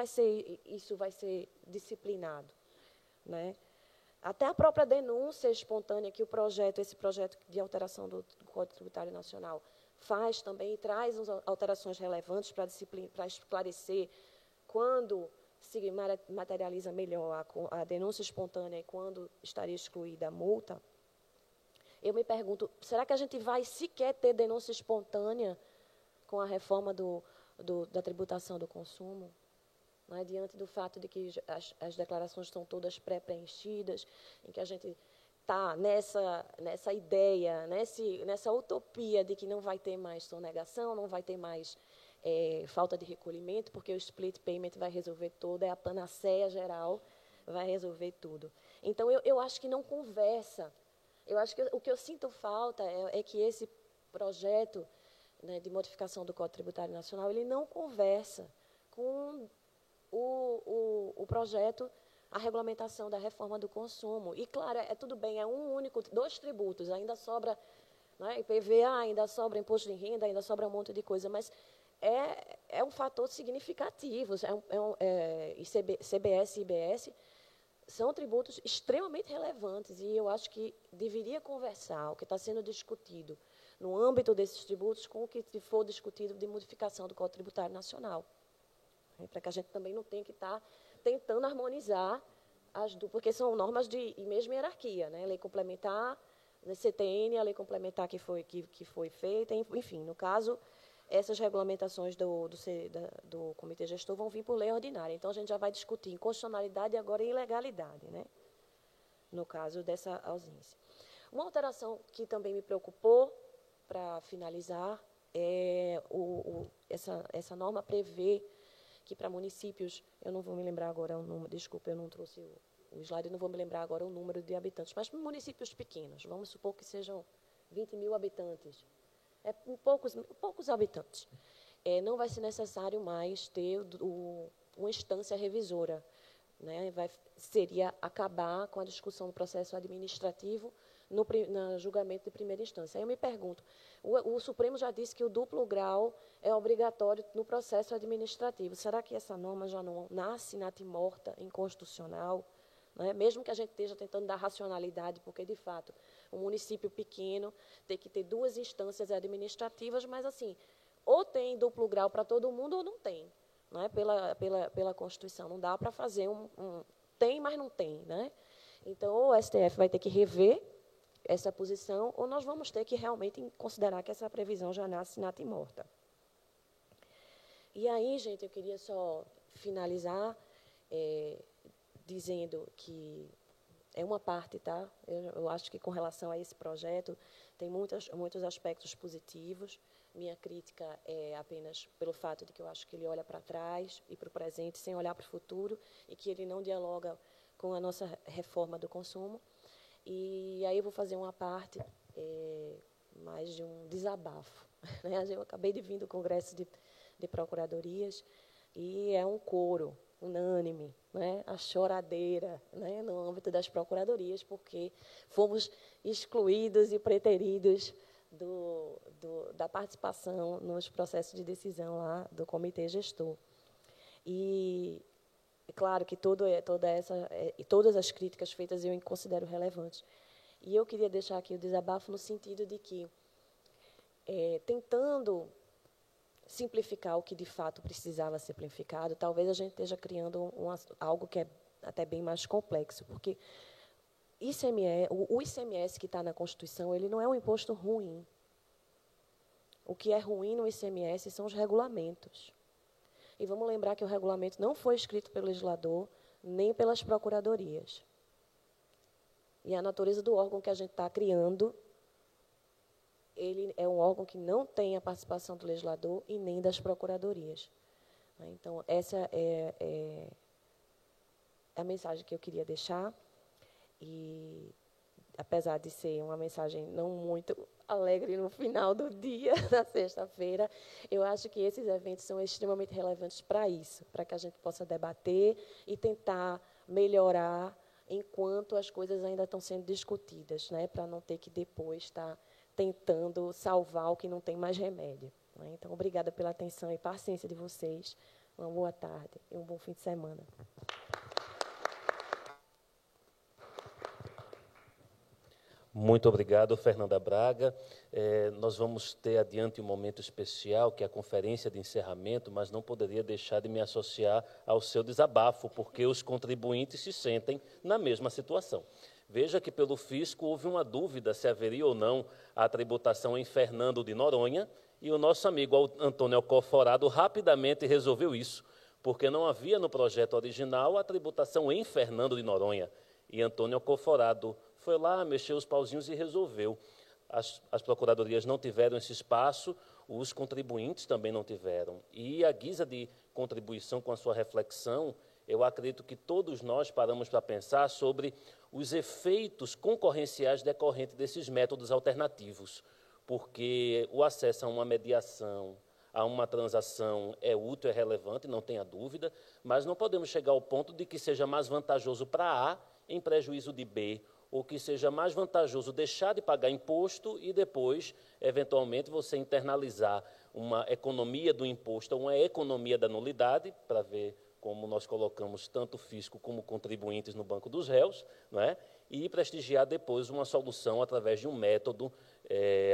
isso vai ser disciplinado? Né? Até a própria denúncia espontânea que esse projeto de alteração do Código Tributário Nacional faz também e traz alterações relevantes para esclarecer quando se materializa melhor a denúncia espontânea e quando estaria excluída a multa. Eu me pergunto, será que a gente vai sequer ter denúncia espontânea com a reforma da tributação do consumo? Não é? Diante do fato de que as declarações estão todas pré-preenchidas, em que a gente está nessa ideia, nessa utopia de que não vai ter mais sonegação, não vai ter mais falta de recolhimento, porque o split payment vai resolver tudo, é a panaceia geral, vai resolver tudo. Então, eu acho que não conversa. Eu acho que o que eu sinto falta é que esse projeto, né, de modificação do Código Tributário Nacional, ele não conversa com o projeto, a regulamentação da reforma do consumo. E, claro, tudo bem, é um único, 2 tributos, ainda sobra, né, IPVA, ainda sobra imposto de renda, ainda sobra um monte de coisa, mas é um fator significativo. CBS e IBS são tributos extremamente relevantes e eu acho que deveria conversar o que está sendo discutido no âmbito desses tributos com o que for discutido de modificação do Código Tributário Nacional. Para que a gente também não tenha que estar tentando harmonizar porque são normas de mesma hierarquia, né? Lei complementar, CTN, a lei complementar que foi feita, enfim, no caso, essas regulamentações do comitê gestor vão vir por lei ordinária. Então, a gente já vai discutir inconstitucionalidade e agora ilegalidade, né? No caso dessa ausência. Uma alteração que também me preocupou, para finalizar, essa norma prevê que para municípios, eu não vou me lembrar agora o número, desculpa, eu não trouxe o slide, não vou me lembrar agora o número de habitantes, mas municípios pequenos, vamos supor que sejam 20 mil habitantes, poucos habitantes, não vai ser necessário mais ter uma instância revisora, né? Seria acabar com a discussão do processo administrativo no julgamento de primeira instância. Aí eu me pergunto, o Supremo já disse que o duplo grau é obrigatório no processo administrativo. Será que essa norma já não nasce natimorta, inconstitucional? né? Mesmo que a gente esteja tentando dar racionalidade, porque, de fato, um município pequeno tem que ter 2 instâncias administrativas, mas, assim, ou tem duplo grau para todo mundo ou não tem, né? Pela Constituição. Não dá para fazer tem, mas não tem, né? Então, ou o STF vai ter que rever essa posição, ou nós vamos ter que realmente considerar que essa previsão já nasce nata e morta. E aí, gente, eu queria só finalizar dizendo que é uma parte, tá? Eu acho que com relação a esse projeto tem muitos aspectos positivos. Minha crítica é apenas pelo fato de que eu acho que ele olha para trás e para o presente sem olhar para o futuro e que ele não dialoga com a nossa reforma do consumo. E aí eu vou fazer uma parte mais de um desabafo, né? Eu acabei de vir do Congresso de Procuradorias e é um coro unânime, né? A choradeira, né? No âmbito das procuradorias, porque fomos excluídos e preteridos da participação nos processos de decisão lá do comitê gestor. E é claro que todas as críticas feitas eu considero relevantes. E eu queria deixar aqui o desabafo no sentido de que, tentando simplificar o que de fato precisava ser simplificado, talvez a gente esteja criando algo que é até bem mais complexo, porque o ICMS que está na Constituição, ele não é um imposto ruim. O que é ruim no ICMS são os regulamentos. E vamos lembrar que o regulamento não foi escrito pelo legislador, nem pelas procuradorias. E a natureza do órgão que a gente está criando, ele é um órgão que não tem a participação do legislador e nem das procuradorias. Então, essa é a mensagem que eu queria deixar. E, apesar de ser uma mensagem não muito alegre no final do dia, na sexta-feira, eu acho que esses eventos são extremamente relevantes para isso, para que a gente possa debater e tentar melhorar enquanto as coisas ainda estão sendo discutidas, né, para não ter que depois estar tentando salvar o que não tem mais remédio, né? Então, obrigada pela atenção e paciência de vocês. Uma boa tarde e um bom fim de semana. Muito obrigado, Fernanda Braga. Nós vamos ter adiante um momento especial, que é a conferência de encerramento, mas não poderia deixar de me associar ao seu desabafo, porque os contribuintes se sentem na mesma situação. Veja que pelo fisco houve uma dúvida se haveria ou não a tributação em Fernando de Noronha, e o nosso amigo Antônio Alcoforado rapidamente resolveu isso, porque não havia no projeto original a tributação em Fernando de Noronha. E Antônio Alcoforado foi lá, mexeu os pauzinhos e resolveu. As procuradorias não tiveram esse espaço, os contribuintes também não tiveram. E, à guisa de contribuição com a sua reflexão, eu acredito que todos nós paramos para pensar sobre os efeitos concorrenciais decorrentes desses métodos alternativos, porque o acesso a uma mediação, a uma transação é útil, é relevante, não tenha dúvida, mas não podemos chegar ao ponto de que seja mais vantajoso para A em prejuízo de B, ou que seja mais vantajoso deixar de pagar imposto e depois, eventualmente, você internalizar uma economia do imposto, uma economia da nulidade, para ver como nós colocamos tanto o fisco como contribuintes no banco dos réus, não é? E prestigiar depois uma solução através de um método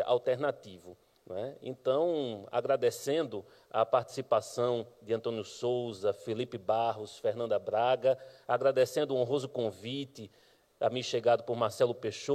alternativo. Não é? Então, agradecendo a participação de Antônio Souza, Felipe Barros, Fernanda Braga, agradecendo o honroso convite a mim chegado por Marcelo Peixoto,